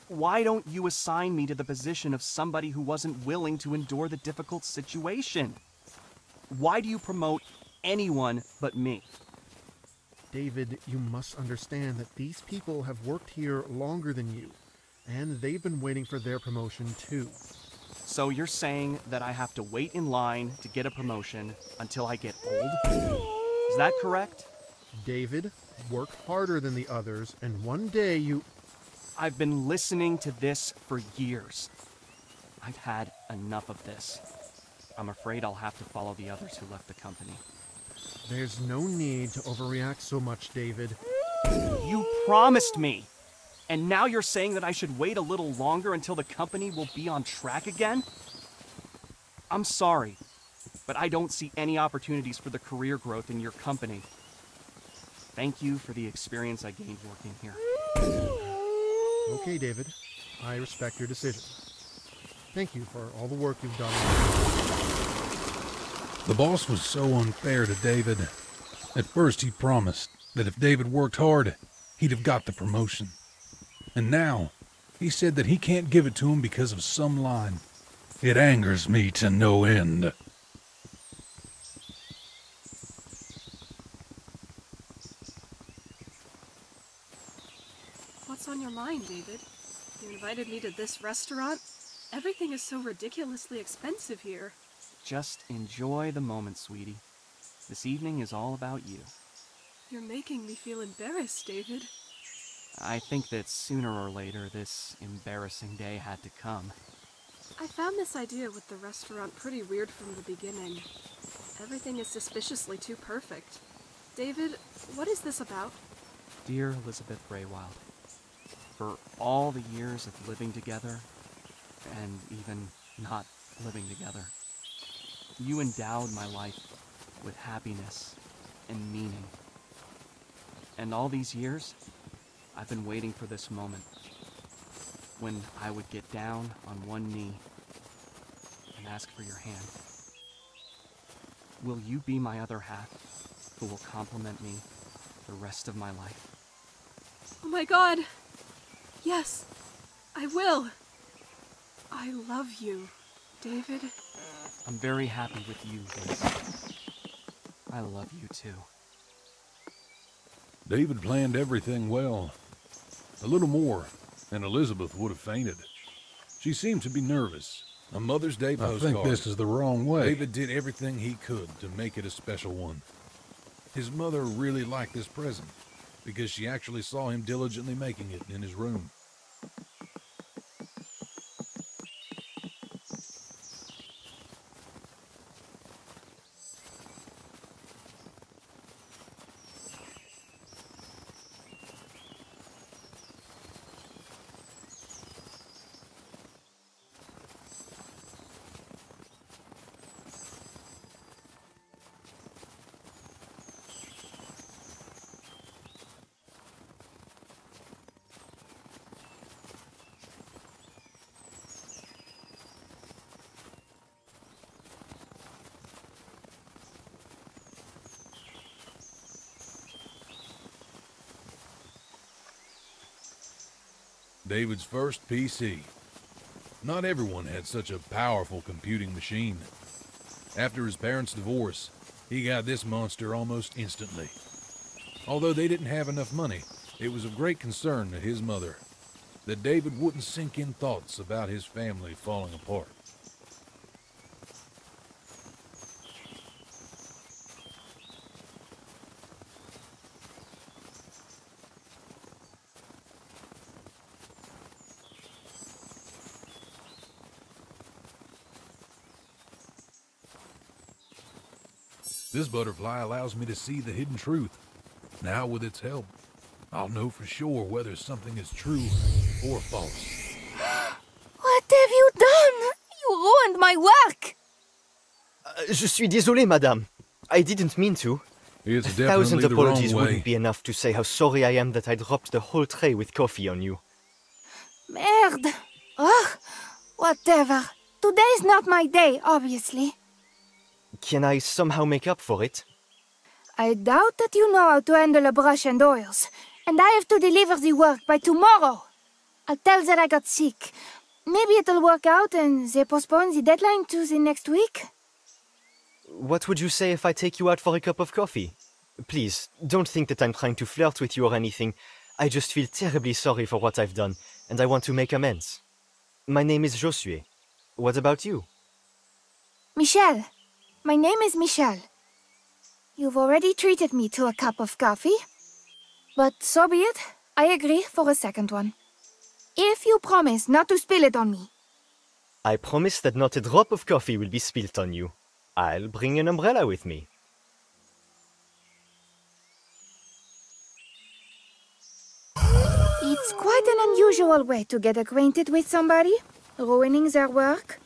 Why don't you assign me to the position of somebody who wasn't willing to endure the difficult situation? Why do you promote anyone but me? David, you must understand that these people have worked here longer than you, and they've been waiting for their promotion too. So you're saying that I have to wait in line to get a promotion until I get old? Is that correct? David, work harder than the others, and one day you... I've been listening to this for years. I've had enough of this. I'm afraid I'll have to follow the others who left the company. There's no need to overreact so much, David. You promised me! And now you're saying that I should wait a little longer until the company will be on track again? I'm sorry, but I don't see any opportunities for the career growth in your company. Thank you for the experience I gained working here. Okay, David. I respect your decision. Thank you for all the work you've done. The boss was so unfair to David. At first he promised that if David worked hard, he'd have got the promotion. And now, he said that he can't give it to him because of some line. It angers me to no end. What's on your mind, David? You invited me to this restaurant? Everything is so ridiculously expensive here. Just enjoy the moment, sweetie. This evening is all about you. You're making me feel embarrassed, David. I think that sooner or later this embarrassing day had to come. I found this idea with the restaurant pretty weird from the beginning. Everything is suspiciously too perfect. David, what is this about? Dear Elizabeth Braywild, for all the years of living together, and even not living together, you endowed my life with happiness and meaning. And all these years, I've been waiting for this moment, when I would get down on one knee and ask for your hand. Will you be my other half, who will compliment me the rest of my life? Oh my God! Yes, I will! I love you, David. I'm very happy with you, Liz. I love you too. David planned everything well. A little more, and Elizabeth would have fainted. She seemed to be nervous. A Mother's Day postcard. I think this is the wrong way. David did everything he could to make it a special one. His mother really liked this present, because she actually saw him diligently making it in his room. David's first PC. Not everyone had such a powerful computing machine. After his parents' divorce, he got this monster almost instantly. Although they didn't have enough money, it was of great concern to his mother that David wouldn't sink in thoughts about his family falling apart. This butterfly allows me to see the hidden truth. Now, with its help, I'll know for sure whether something is true or false. What have you done? You ruined my work! Je suis désolé, madame. I didn't mean to. It's A thousand definitely the apologies wrong way. wouldn't be enough to say how sorry I am that I dropped the whole tray with coffee on you. Merde! Ugh! Whatever. Today's not my day, obviously. Can I somehow make up for it? I doubt that you know how to handle a brush and oils, and I have to deliver the work by tomorrow. I'll tell that I got sick. Maybe it'll work out and they postpone the deadline to the next week. What would you say if I take you out for a cup of coffee? Please, don't think that I'm trying to flirt with you or anything. I just feel terribly sorry for what I've done, and I want to make amends. My name is Josué. What about you? Michelle. My name is Michelle. You've already treated me to a cup of coffee. But so be it. I agree for a second one. If you promise not to spill it on me. I promise that not a drop of coffee will be spilt on you. I'll bring an umbrella with me. It's quite an unusual way to get acquainted with somebody, ruining their work.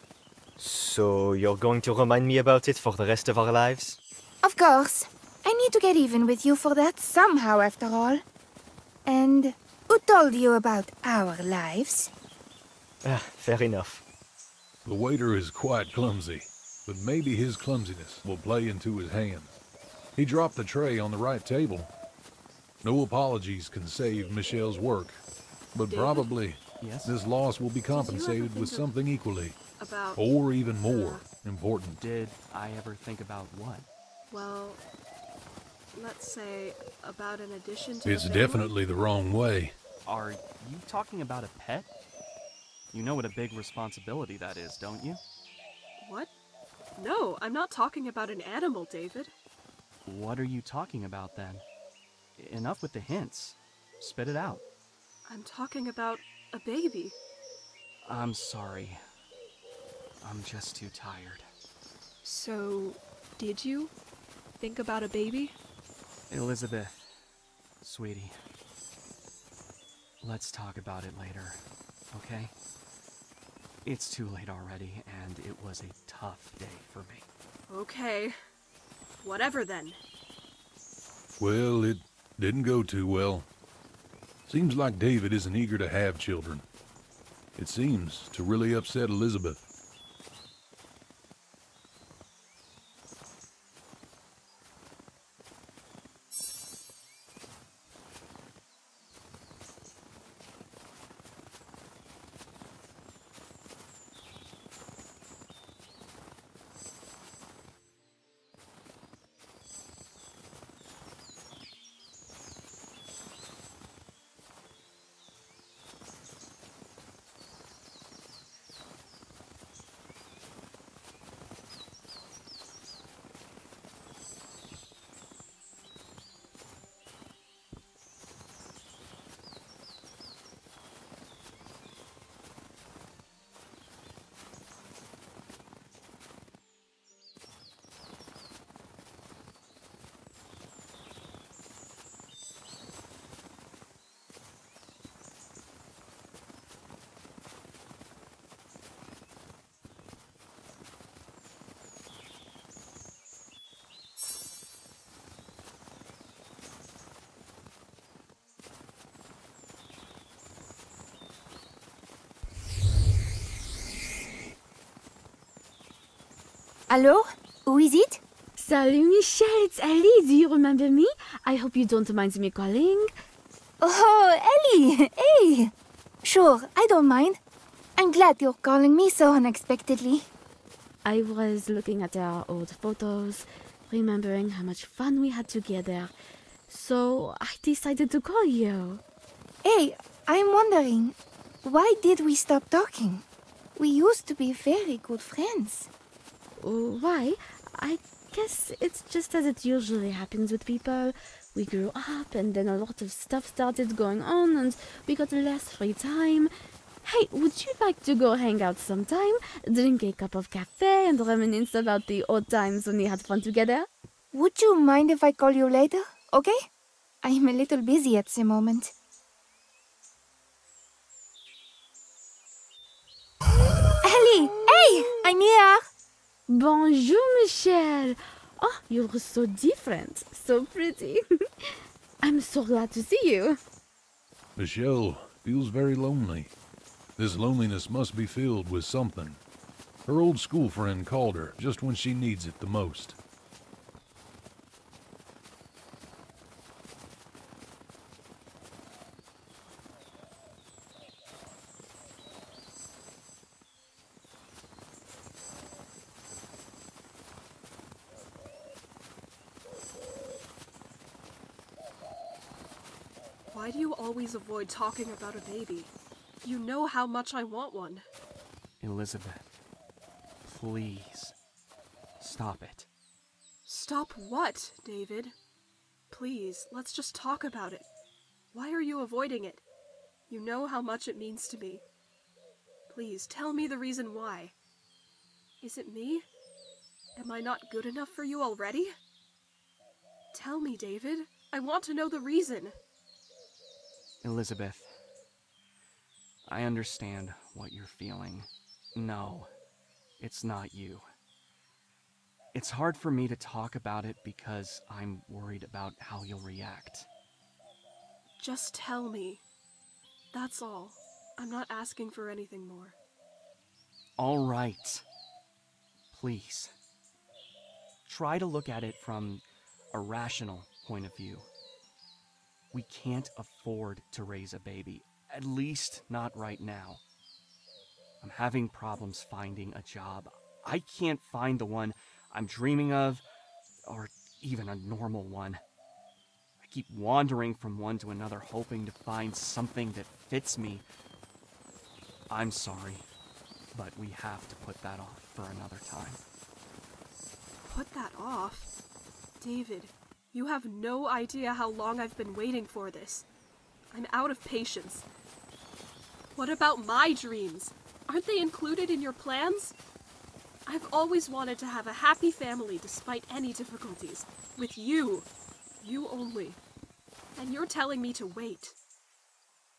So, you're going to remind me about it for the rest of our lives? Of course. I need to get even with you for that somehow, after all. And who told you about our lives? Fair enough. The waiter is quite clumsy, but maybe his clumsiness will play into his hands. He dropped the tray on the right table. No apologies can save Michelle's work, but probably this loss will be compensated with something equally, or even more important. Did I ever think about what? Well, let's say about an addition to It's the family? definitely the wrong way. Are you talking about a pet? You know what a big responsibility that is, don't you? What? No, I'm not talking about an animal, David. What are you talking about then? Enough with the hints. Spit it out. I'm talking about a baby. I'm sorry. I'm just too tired. So, did you think about a baby? Elizabeth, sweetie, let's talk about it later, okay? It's too late already, and it was a tough day for me. Okay. Whatever then. Well, it didn't go too well. Seems like David isn't eager to have children. It seems to really upset Elizabeth. Hello? Who is it? Salut Michelle, it's Ellie. Do you remember me? I hope you don't mind me calling. Oh, Ellie! Hey! Sure, I don't mind. I'm glad you're calling me so unexpectedly. I was looking at our old photos, remembering how much fun we had together. So I decided to call you. Hey, I'm wondering, why did we stop talking? We used to be very good friends. Why? I guess it's just as it usually happens with people. We grew up and then a lot of stuff started going on and we got less free time. Hey, would you like to go hang out sometime? Drink a cup of cafe and reminisce about the old times when we had fun together? Would you mind if I call you later, okay? I'm a little busy at the moment. Ellie! Hey! I'm here! Bonjour, Michelle. Oh, you're so different, so pretty. I'm so glad to see you. Michelle feels very lonely. This loneliness must be filled with something. Her old school friend called her just when she needs it the most. Why do you always avoid talking about a baby? You know how much I want one. Elizabeth, please, stop it. Stop what, David? Please, let's just talk about it. Why are you avoiding it? You know how much it means to me. Please, tell me the reason why. Is it me? Am I not good enough for you already? Tell me, David. I want to know the reason. Elizabeth, I understand what you're feeling. No, it's not you. It's hard for me to talk about it because I'm worried about how you'll react. Just tell me. That's all. I'm not asking for anything more. All right. Please. Try to look at it from a rational point of view. We can't afford to raise a baby, at least not right now. I'm having problems finding a job. I can't find the one I'm dreaming of, or even a normal one. I keep wandering from one to another, hoping to find something that fits me. I'm sorry, but we have to put that off for another time. Put that off? David, you have no idea how long I've been waiting for this. I'm out of patience. What about my dreams? Aren't they included in your plans? I've always wanted to have a happy family despite any difficulties. With you. You only. And you're telling me to wait.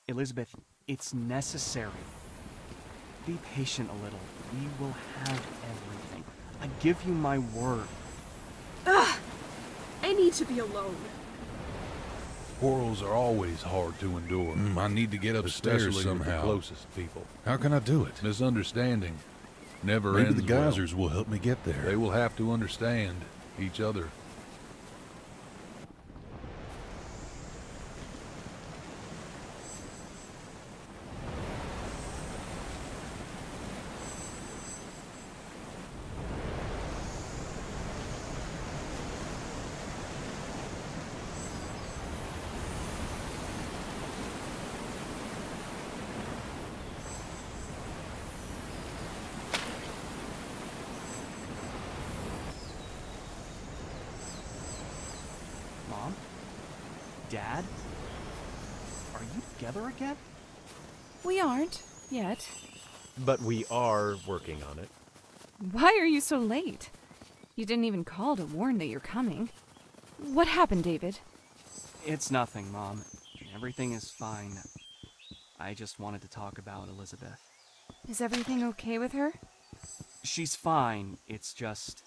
Elizabeth, it's necessary. Be patient a little. We will have everything. I give you my word. Ugh! I need to be alone. Quarrels are always hard to endure. I need to get upstairs especially somehow. with the closest people. How can I do it? Misunderstanding never Maybe ends the geysers well. will help me get there. They will have to understand each other. Mom? Dad? Are you together again? We aren't, yet. But we are working on it. Why are you so late? You didn't even call to warn that you're coming. What happened, David? It's nothing, Mom. Everything is fine. I just wanted to talk about Elizabeth. Is everything okay with her? She's fine. It's just...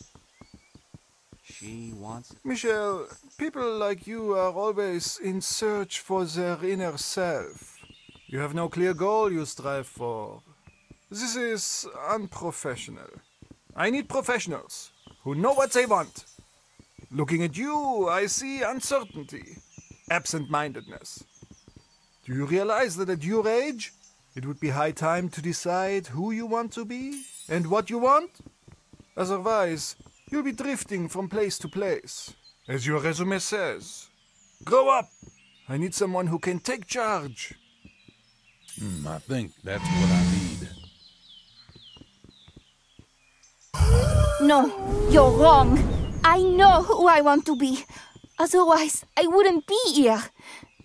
she wants... Michelle, people like you are always in search for their inner self. You have no clear goal you strive for. This is unprofessional. I need professionals who know what they want. Looking at you, I see uncertainty, absent-mindedness. Do you realize that at your age, it would be high time to decide who you want to be and what you want? Otherwise, you'll be drifting from place to place, as your resume says. Grow up! I need someone who can take charge. I think that's what I need. No, you're wrong. I know who I want to be. Otherwise, I wouldn't be here.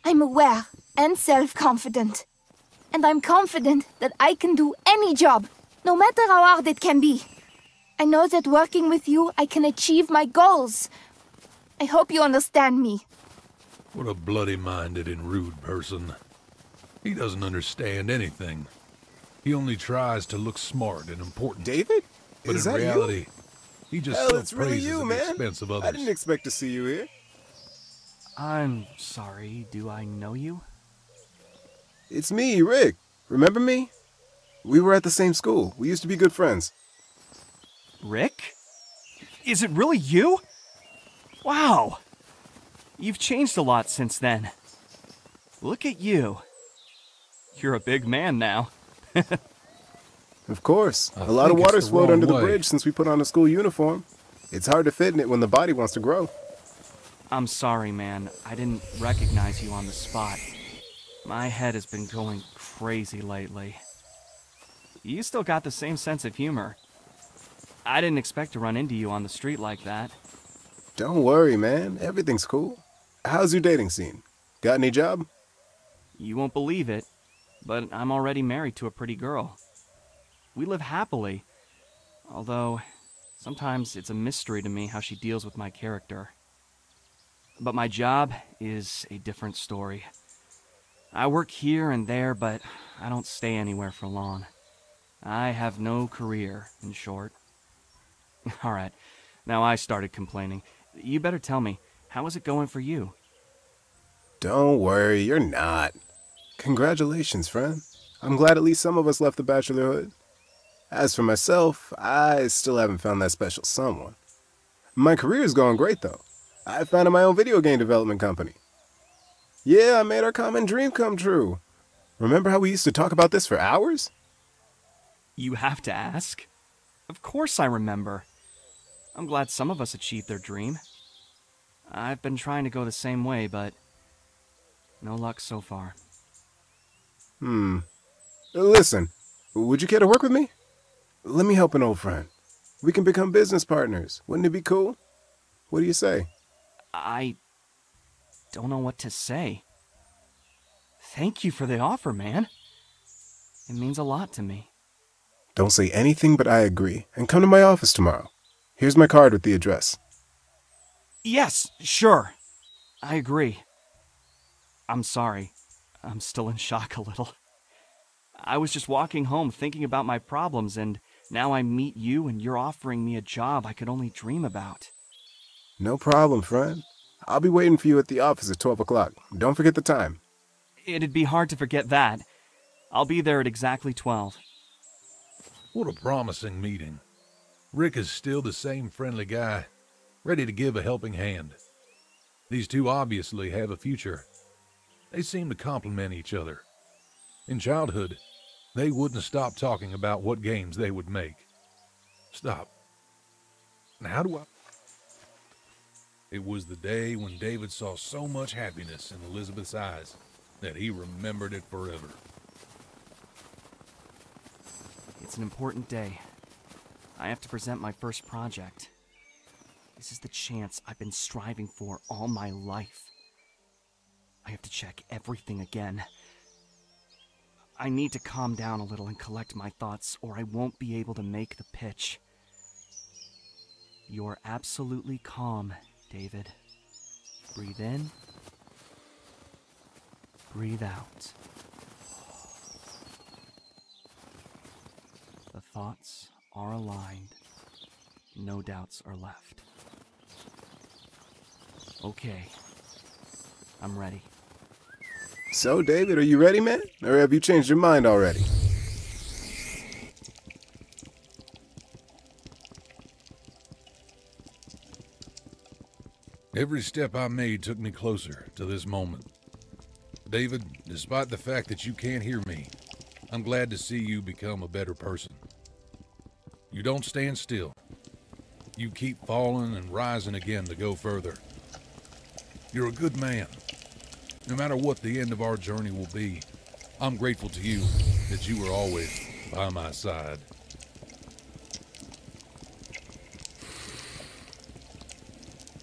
I'm aware and self-confident. And I'm confident that I can do any job, no matter how hard it can be. I know that working with you, I can achieve my goals. I hope you understand me. What a bloody-minded and rude person. He doesn't understand anything. He only tries to look smart and important. David? But Is in that reality, he just Hell, it's really self-praises you, at the man. expense of others. I didn't expect to see you here. I'm sorry, do I know you? It's me, Rick. Remember me? We were at the same school. We used to be good friends. Rick? Is it really you? Wow! You've changed a lot since then. Look at you. You're a big man now. Of course. I A lot of think it's water's the flowed wrong under the way. bridge since we put on a school uniform. It's hard to fit in it when the body wants to grow. I'm sorry, man. I didn't recognize you on the spot. My head has been going crazy lately. You still got the same sense of humor. I didn't expect to run into you on the street like that. Don't worry, man. Everything's cool. How's your dating scene? Got any job? You won't believe it, but I'm already married to a pretty girl. We live happily, although sometimes it's a mystery to me how she deals with my character. But my job is a different story. I work here and there, but I don't stay anywhere for long. I have no career, in short. Alright, now I started complaining. You better tell me, how is it going for you? Don't worry, you're not. Congratulations, friend. I'm glad at least some of us left the bachelorhood. As for myself, I still haven't found that special someone. My career's going great, though. I founded my own video game development company. Yeah, I made our common dream come true. Remember how we used to talk about this for hours? You have to ask. Of course I remember. I'm glad some of us achieved their dream. I've been trying to go the same way, but no luck so far. Listen, would you care to work with me? Let me help an old friend. We can become business partners. Wouldn't it be cool? What do you say? I don't know what to say. Thank you for the offer, man. It means a lot to me. Don't say anything but I agree, and come to my office tomorrow. Here's my card with the address. Yes, sure. I agree. I'm sorry. I'm still in shock a little. I was just walking home thinking about my problems, and now I meet you and you're offering me a job I could only dream about. No problem, friend. I'll be waiting for you at the office at 12 o'clock. Don't forget the time. It'd be hard to forget that. I'll be there at exactly 12. What a promising meeting. Rick is still the same friendly guy, ready to give a helping hand. These two obviously have a future. They seem to complement each other. In childhood, they wouldn't stop talking about what games they would make. Stop. And how do I... It was the day when David saw so much happiness in Elizabeth's eyes that he remembered it forever. It's an important day. I have to present my first project. This is the chance I've been striving for all my life. I have to check everything again. I need to calm down a little and collect my thoughts, or I won't be able to make the pitch. You're absolutely calm, David. Breathe in. Breathe out. The thoughts are aligned. No doubts are left. Okay. I'm ready. So, David, are you ready, man? Or have you changed your mind already? Every step I made took me closer to this moment. David, despite the fact that you can't hear me, I'm glad to see you become a better person. You don't stand still. You keep falling and rising again to go further. You're a good man. No matter what the end of our journey will be, I'm grateful to you that you were always by my side.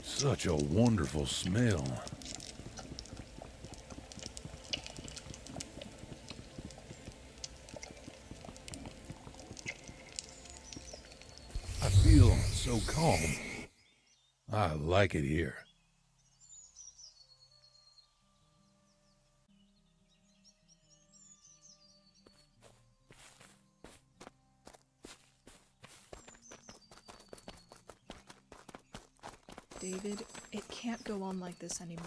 Such a wonderful smell. I feel so calm. I like it here. David, it can't go on like this anymore.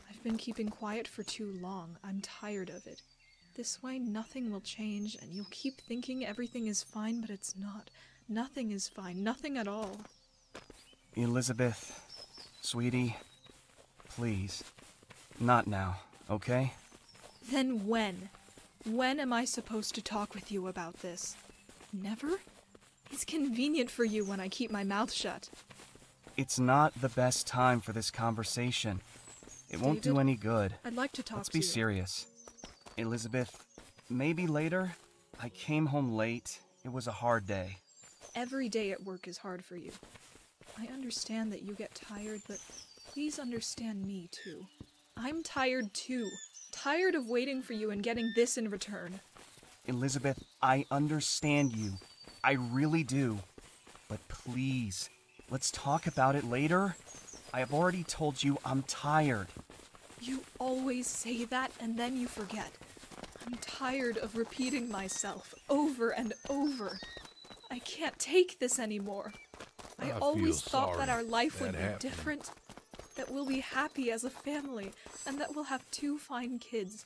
I've been keeping quiet for too long. I'm tired of it. This way, nothing will change, and you'll keep thinking everything is fine, but it's not. Nothing is fine. Nothing at all. Elizabeth, sweetie, please. Not now, okay? Then when? When am I supposed to talk with you about this? Never? It's convenient for you when I keep my mouth shut. It's not the best time for this conversation. It won't do David, any good. I'd like to talk Let's to be you. serious. Elizabeth, maybe later? I came home late. It was a hard day. Every day at work is hard for you. I understand that you get tired, but please understand me too. I'm tired too. Tired of waiting for you and getting this in return. Elizabeth, I understand you. I really do. But please, let's talk about it later. I have already told you I'm tired. You always say that and then you forget. I'm tired of repeating myself over and over. I can't take this anymore. I always thought that our life would be different, that we'll be happy as a family, and that we'll have 2 fine kids.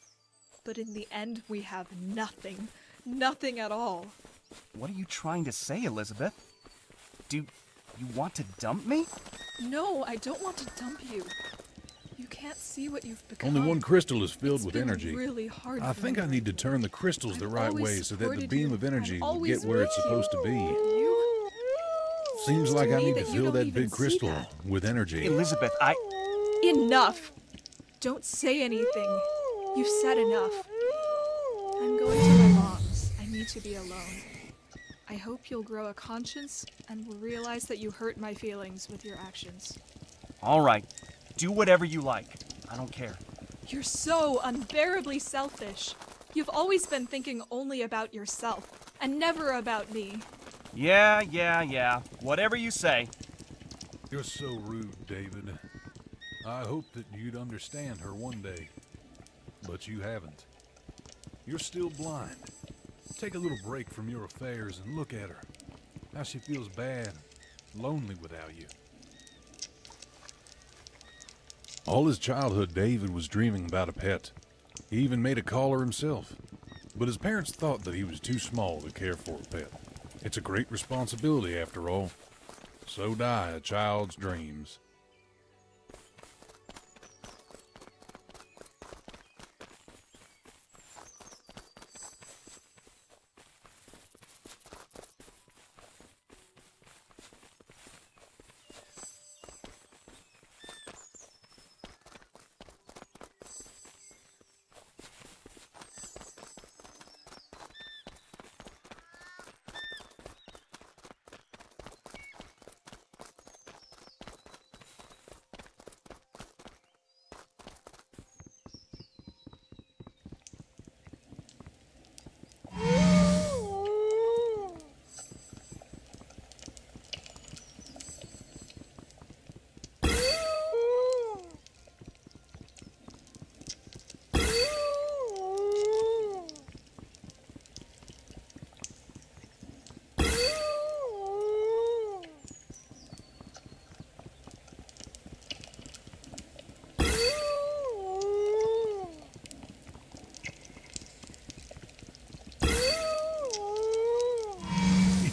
But in the end, we have nothing. Nothing at all. What are you trying to say, Elizabeth? Do you want to dump me? No, I don't want to dump you. You can't see what you've become. Only one crystal is filled with been energy. really hard I for think me. I need to turn the crystals the right always way so that the supported beam you of energy and will always get where it's with you. supposed to be. You Seems like I need to that you fill don't that even big see crystal that. with energy. Elizabeth, Enough! Don't say anything. You've said enough. I'm going to my mom's. I need to be alone. I hope you'll grow a conscience and will realize that you hurt my feelings with your actions. All right, do whatever you like. I don't care. You're so unbearably selfish. You've always been thinking only about yourself and never about me. Yeah. Whatever you say. You're so rude, David. I hoped that you'd understand her one day, but you haven't. You're still blind. Take a little break from your affairs and look at her. How she feels bad, lonely without you. All his childhood, David was dreaming about a pet. He even made a collar himself. But his parents thought that he was too small to care for a pet. It's a great responsibility, after all. So die a child's dreams.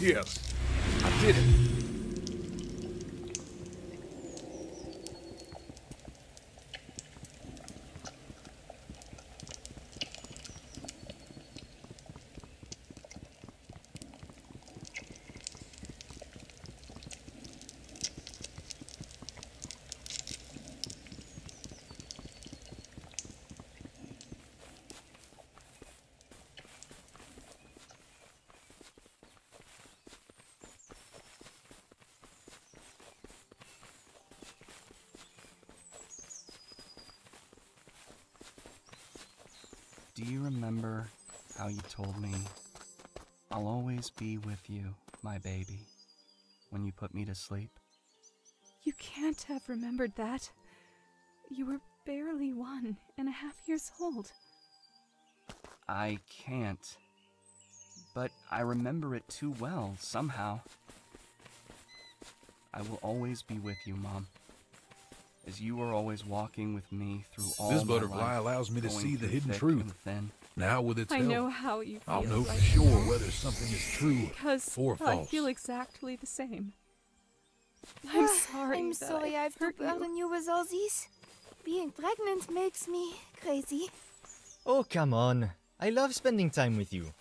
Yes, I did it. Do you remember how you told me, "I'll always be with you, my baby," when you put me to sleep? You can't have remembered that. You were barely 1.5 years old. I can't. But I remember it too well, somehow. I will always be with you, Mom. As you are always walking with me through all This my butterfly life, allows me to going see the through hidden thick truth. and thin. Now with its I help, know how you feel. I'll know right for sure now. whether something is true Because or I false. feel exactly the same. I'm sorry. I'm that sorry I I've to hurt you. burden you with all these. Being pregnant makes me crazy. Oh, come on. I love spending time with you.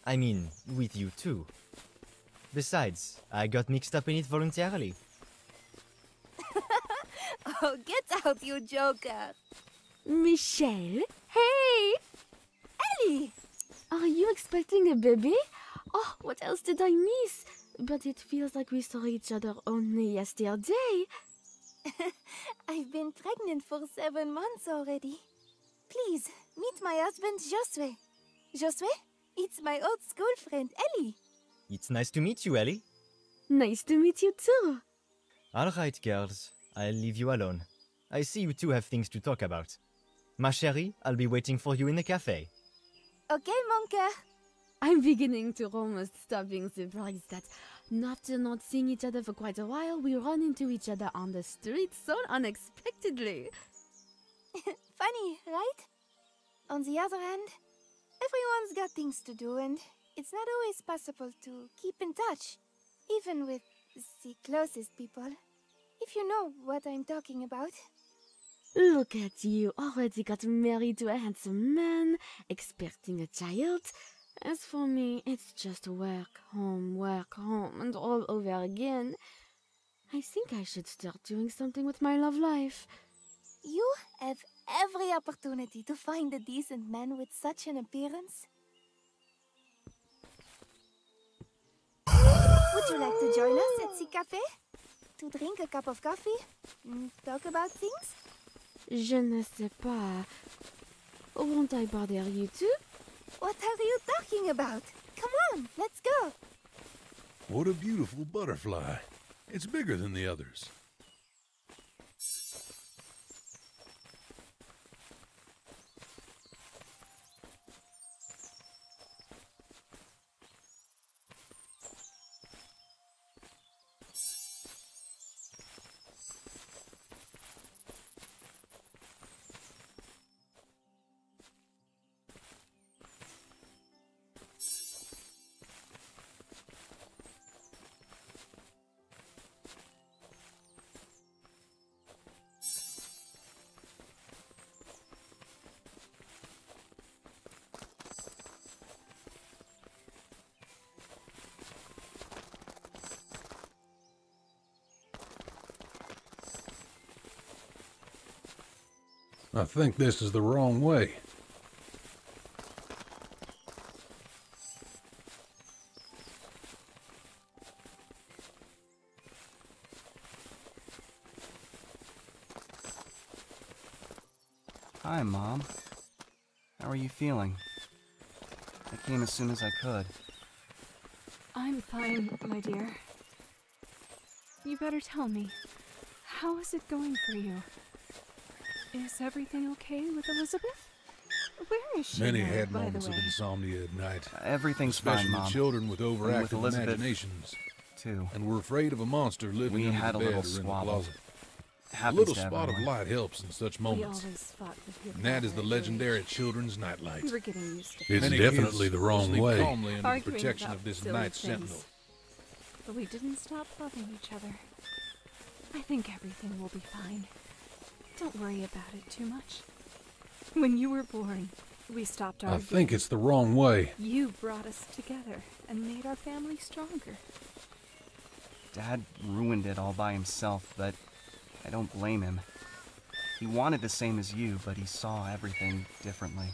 I mean, with you too. Besides, I got mixed up in it voluntarily. Oh, get out, you joker. Michelle? Hey! Ellie! Are you expecting a baby? Oh, what else did I miss? But it feels like we saw each other only yesterday. I've been pregnant for 7 months already. Please, meet my husband, Josue. Josue, it's my old school friend, Ellie. It's nice to meet you, Ellie. Nice to meet you too. All right, girls. I'll leave you alone. I see you two have things to talk about. Ma chérie, I'll be waiting for you in the cafe. Okay, mon cœur. I'm beginning to almost stop being surprised that, after not seeing each other for quite a while, we run into each other on the street so unexpectedly. Funny, right? On the other hand, everyone's got things to do, and it's not always possible to keep in touch, even with the closest people, if you know what I'm talking about. Look at you, already got married to a handsome man, expecting a child. As for me, it's just work, home, and all over again. I think I should start doing something with my love life. You have every opportunity to find a decent man with such an appearance. Would you like to join us at the cafe? To drink a cup of coffee? Talk about things? Je ne sais pas. Won't I bother you too? What are you talking about? Come on, let's go. What a beautiful butterfly. It's bigger than the others. I think this is the wrong way. Hi, Mom. How are you feeling? I came as soon as I could. I'm fine, my dear. You better tell me, how is it going for you? Is everything okay with Elizabeth? Where is she Many now, had by the moments of way? insomnia at night. Everything's especially fine, Mom. children with And overactive with Elizabeth, imaginations. too. And were afraid of a monster living We under had the a bed little or in the squabble. closet. A Happens little to spot of everyone. light helps in such We moments. always fought with your And that is the father, legendary children's nightlight. We were getting used to It's Many definitely kids the wrong sleep way. calmly Under the arguing protection about of this silly night things. sentinel. But we didn't stop loving each other. I think everything will be fine. Don't worry about it too much. When you were born, we stopped I arguing. think it's the wrong way. You brought us together and made our family stronger. Dad ruined it all by himself, but I don't blame him. He wanted the same as you, but he saw everything differently.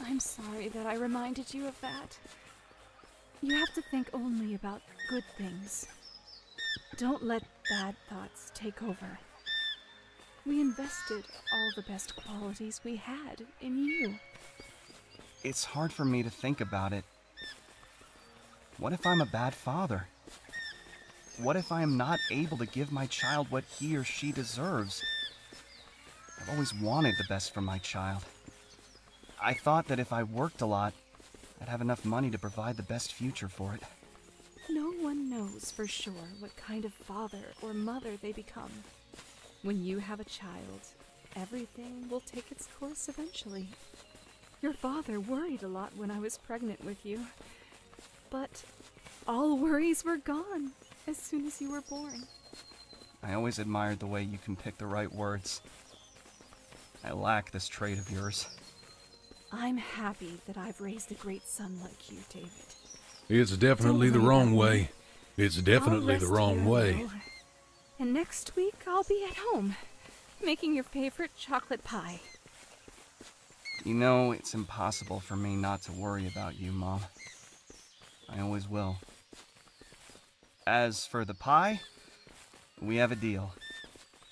I'm sorry that I reminded you of that. You have to think only about good things. Don't let bad thoughts take over. We invested all the best qualities we had in you. It's hard for me to think about it. What if I'm a bad father? What if I am not able to give my child what he or she deserves? I've always wanted the best for my child. I thought that if I worked a lot, I'd have enough money to provide the best future for it. No one knows for sure what kind of father or mother they become. When you have a child, everything will take its course eventually. Your father worried a lot when I was pregnant with you. But all worries were gone as soon as you were born. I always admired the way you can pick the right words. I lack this trait of yours. I'm happy that I've raised a great son like you, David. It's definitely the Don't worry wrong about way. me. It's I'll definitely the rest wrong here a way. little. And next week I'll be at home, making your favorite chocolate pie. You know, it's impossible for me not to worry about you, Mom. I always will. As for the pie, we have a deal.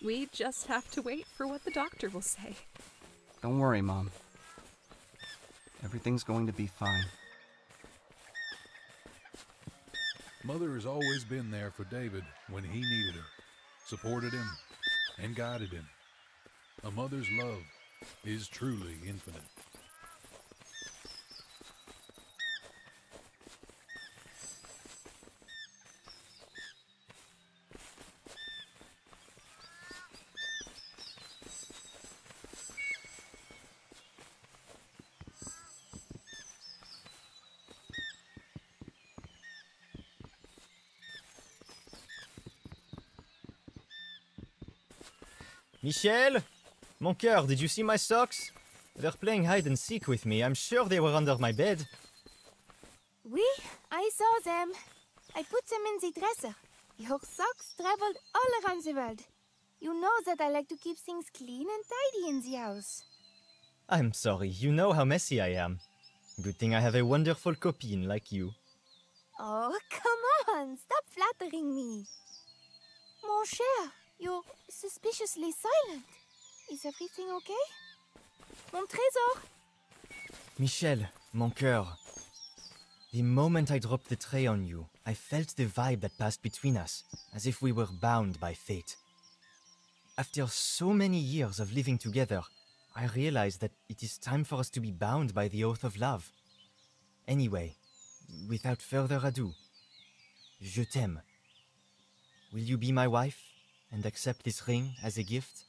We just have to wait for what the doctor will say. Don't worry, Mom. Everything's going to be fine. Mother has always been there for David when he needed her, supported him, and guided him. A mother's love is truly infinite. Michel? Mon cœur, did you see my socks? They're playing hide and seek with me. I'm sure they were under my bed. Oui, I saw them. I put them in the dresser. Your socks traveled all around the world. You know that I like to keep things clean and tidy in the house. I'm sorry, you know how messy I am. Good thing I have a wonderful copine like you. Oh, come on, stop flattering me. Mon cher, you're suspiciously silent. Is everything okay? Mon trésor! Michel, mon cœur. The moment I dropped the tray on you, I felt the vibe that passed between us, as if we were bound by fate. After so many years of living together, I realized that it is time for us to be bound by the oath of love. Anyway, without further ado, je t'aime. Will you be my wife and accept this ring as a gift?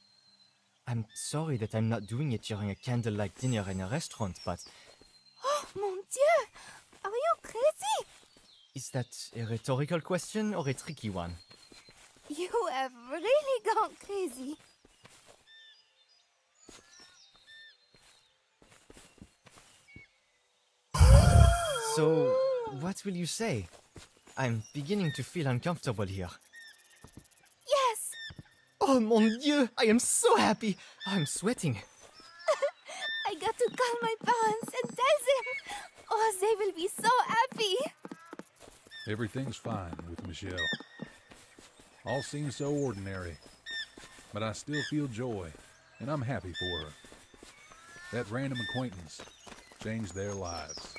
I'm sorry that I'm not doing it during a candlelight dinner in a restaurant, but... Oh, mon Dieu! Are you crazy? Is that a rhetorical question or a tricky one? You have really gone crazy. So, what will you say? I'm beginning to feel uncomfortable here. Yes! Oh mon Dieu! I am so happy! I'm sweating. I got to call my parents and tell them. Oh, they will be so happy. Everything's fine with Michelle. All seems so ordinary, but I still feel joy, and I'm happy for her. That random acquaintance changed their lives.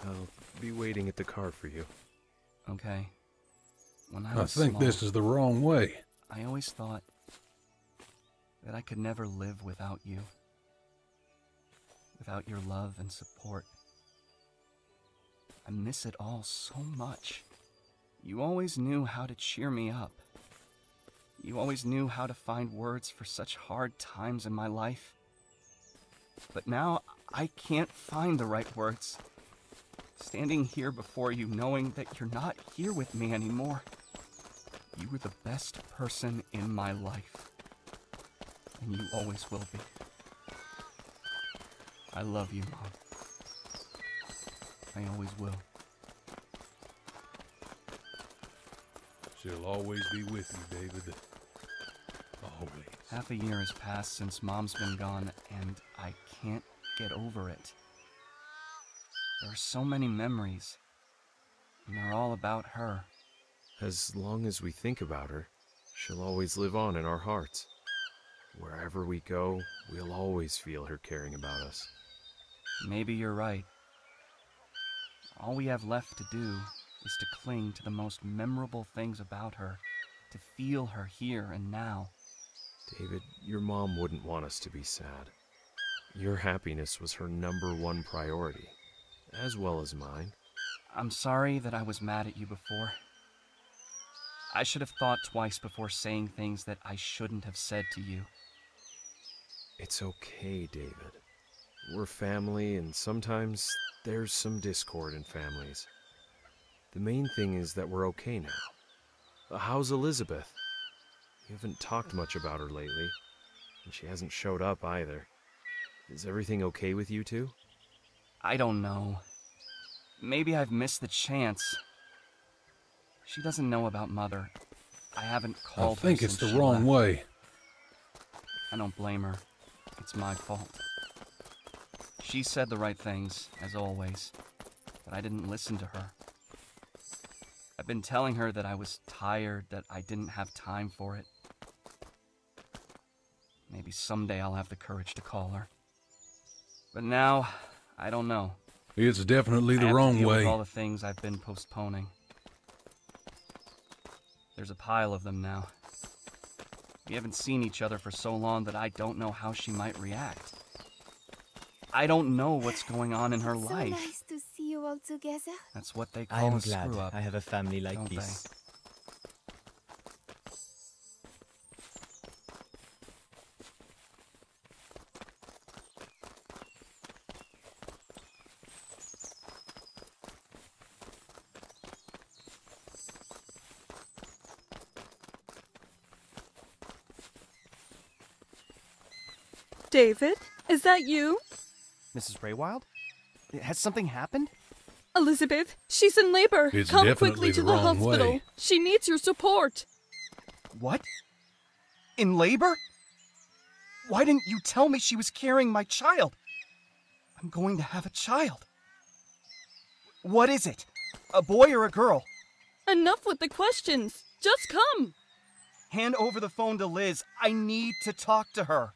I'll be waiting at the car for you. Okay. When I I was think small, this is the wrong way. I always thought that I could never live without you. Without your love and support. I miss it all so much. You always knew how to cheer me up. You always knew how to find words for such hard times in my life. But now, I can't find the right words. Standing here before you knowing that you're not here with me anymore. You were the best person in my life. And you always will be. I love you, Mom. I always will. She'll always be with you, David. Always. Half a year has passed since Mom's been gone, and I can't get over it. There are so many memories, and they're all about her. As long as we think about her, she'll always live on in our hearts. Wherever we go, we'll always feel her caring about us. Maybe you're right. All we have left to do is to cling to the most memorable things about her, to feel her here and now. David, your mom wouldn't want us to be sad. Your happiness was her #1 priority, as well as mine. I'm sorry that I was mad at you before. I should have thought twice before saying things that I shouldn't have said to you. It's okay, David. We're family, and sometimes there's some discord in families. The main thing is that we're okay now. How's Elizabeth? You haven't talked much about her lately, and she hasn't showed up either. Is everything okay with you two? I don't know. Maybe I've missed the chance. She doesn't know about Mother. I haven't called her I think it's since the she wrong left. way. I don't blame her. It's my fault. She said the right things, as always, but I didn't listen to her. I've been telling her that I was tired, that I didn't have time for it. Maybe someday I'll have the courage to call her. But now, I don't know. It's definitely I the have to wrong deal with way. all the things I've been postponing. There's a pile of them now. We haven't seen each other for so long that I don't know how she might react. I don't know what's going on in her So life. nice to see you all together. That's what they I call am a glad screw-up. I have a family like don't this. David, is that you? Mrs. Raywild? Has something happened? Elizabeth, she's in labor. It's Come definitely quickly to the the wrong hospital. way. She needs your support. What? In labor? Why didn't you tell me she was carrying my child? I'm going to have a child. What is it? A boy or a girl? Enough with the questions. Just come. Hand over the phone to Liz. I need to talk to her.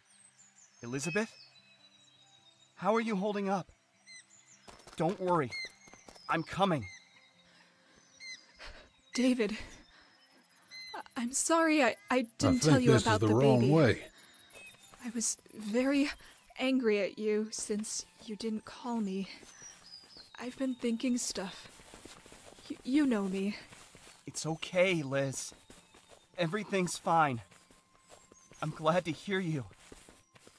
Elizabeth? How are you holding up? Don't worry. I'm coming. David, I'm sorry I didn't tell you about the the wrong baby. way. I was very angry at you since you didn't call me. I've been thinking stuff. You know me. It's okay, Liz. Everything's fine. I'm glad to hear you.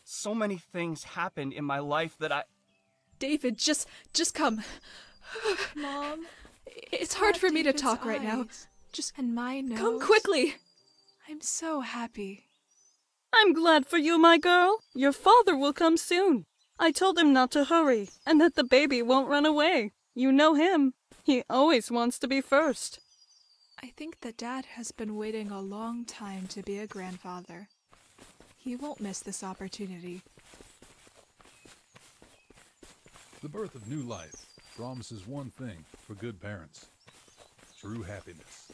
So many things happened in my life that I... David, just come. Mom, It's hard for me to David's talk right now. eyes. Just and my nose. Come quickly. I'm so happy. I'm glad for you, my girl. Your father will come soon. I told him not to hurry, and that the baby won't run away. You know him. He always wants to be first. I think that Dad has been waiting a long time to be a grandfather. He won't miss this opportunity. The birth of new life promises one thing for good parents: true happiness.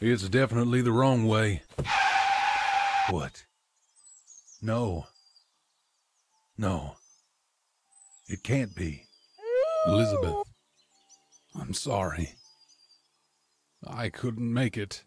It's definitely the wrong way. What? No. No. It can't be. Elizabeth, I'm sorry. I couldn't make it.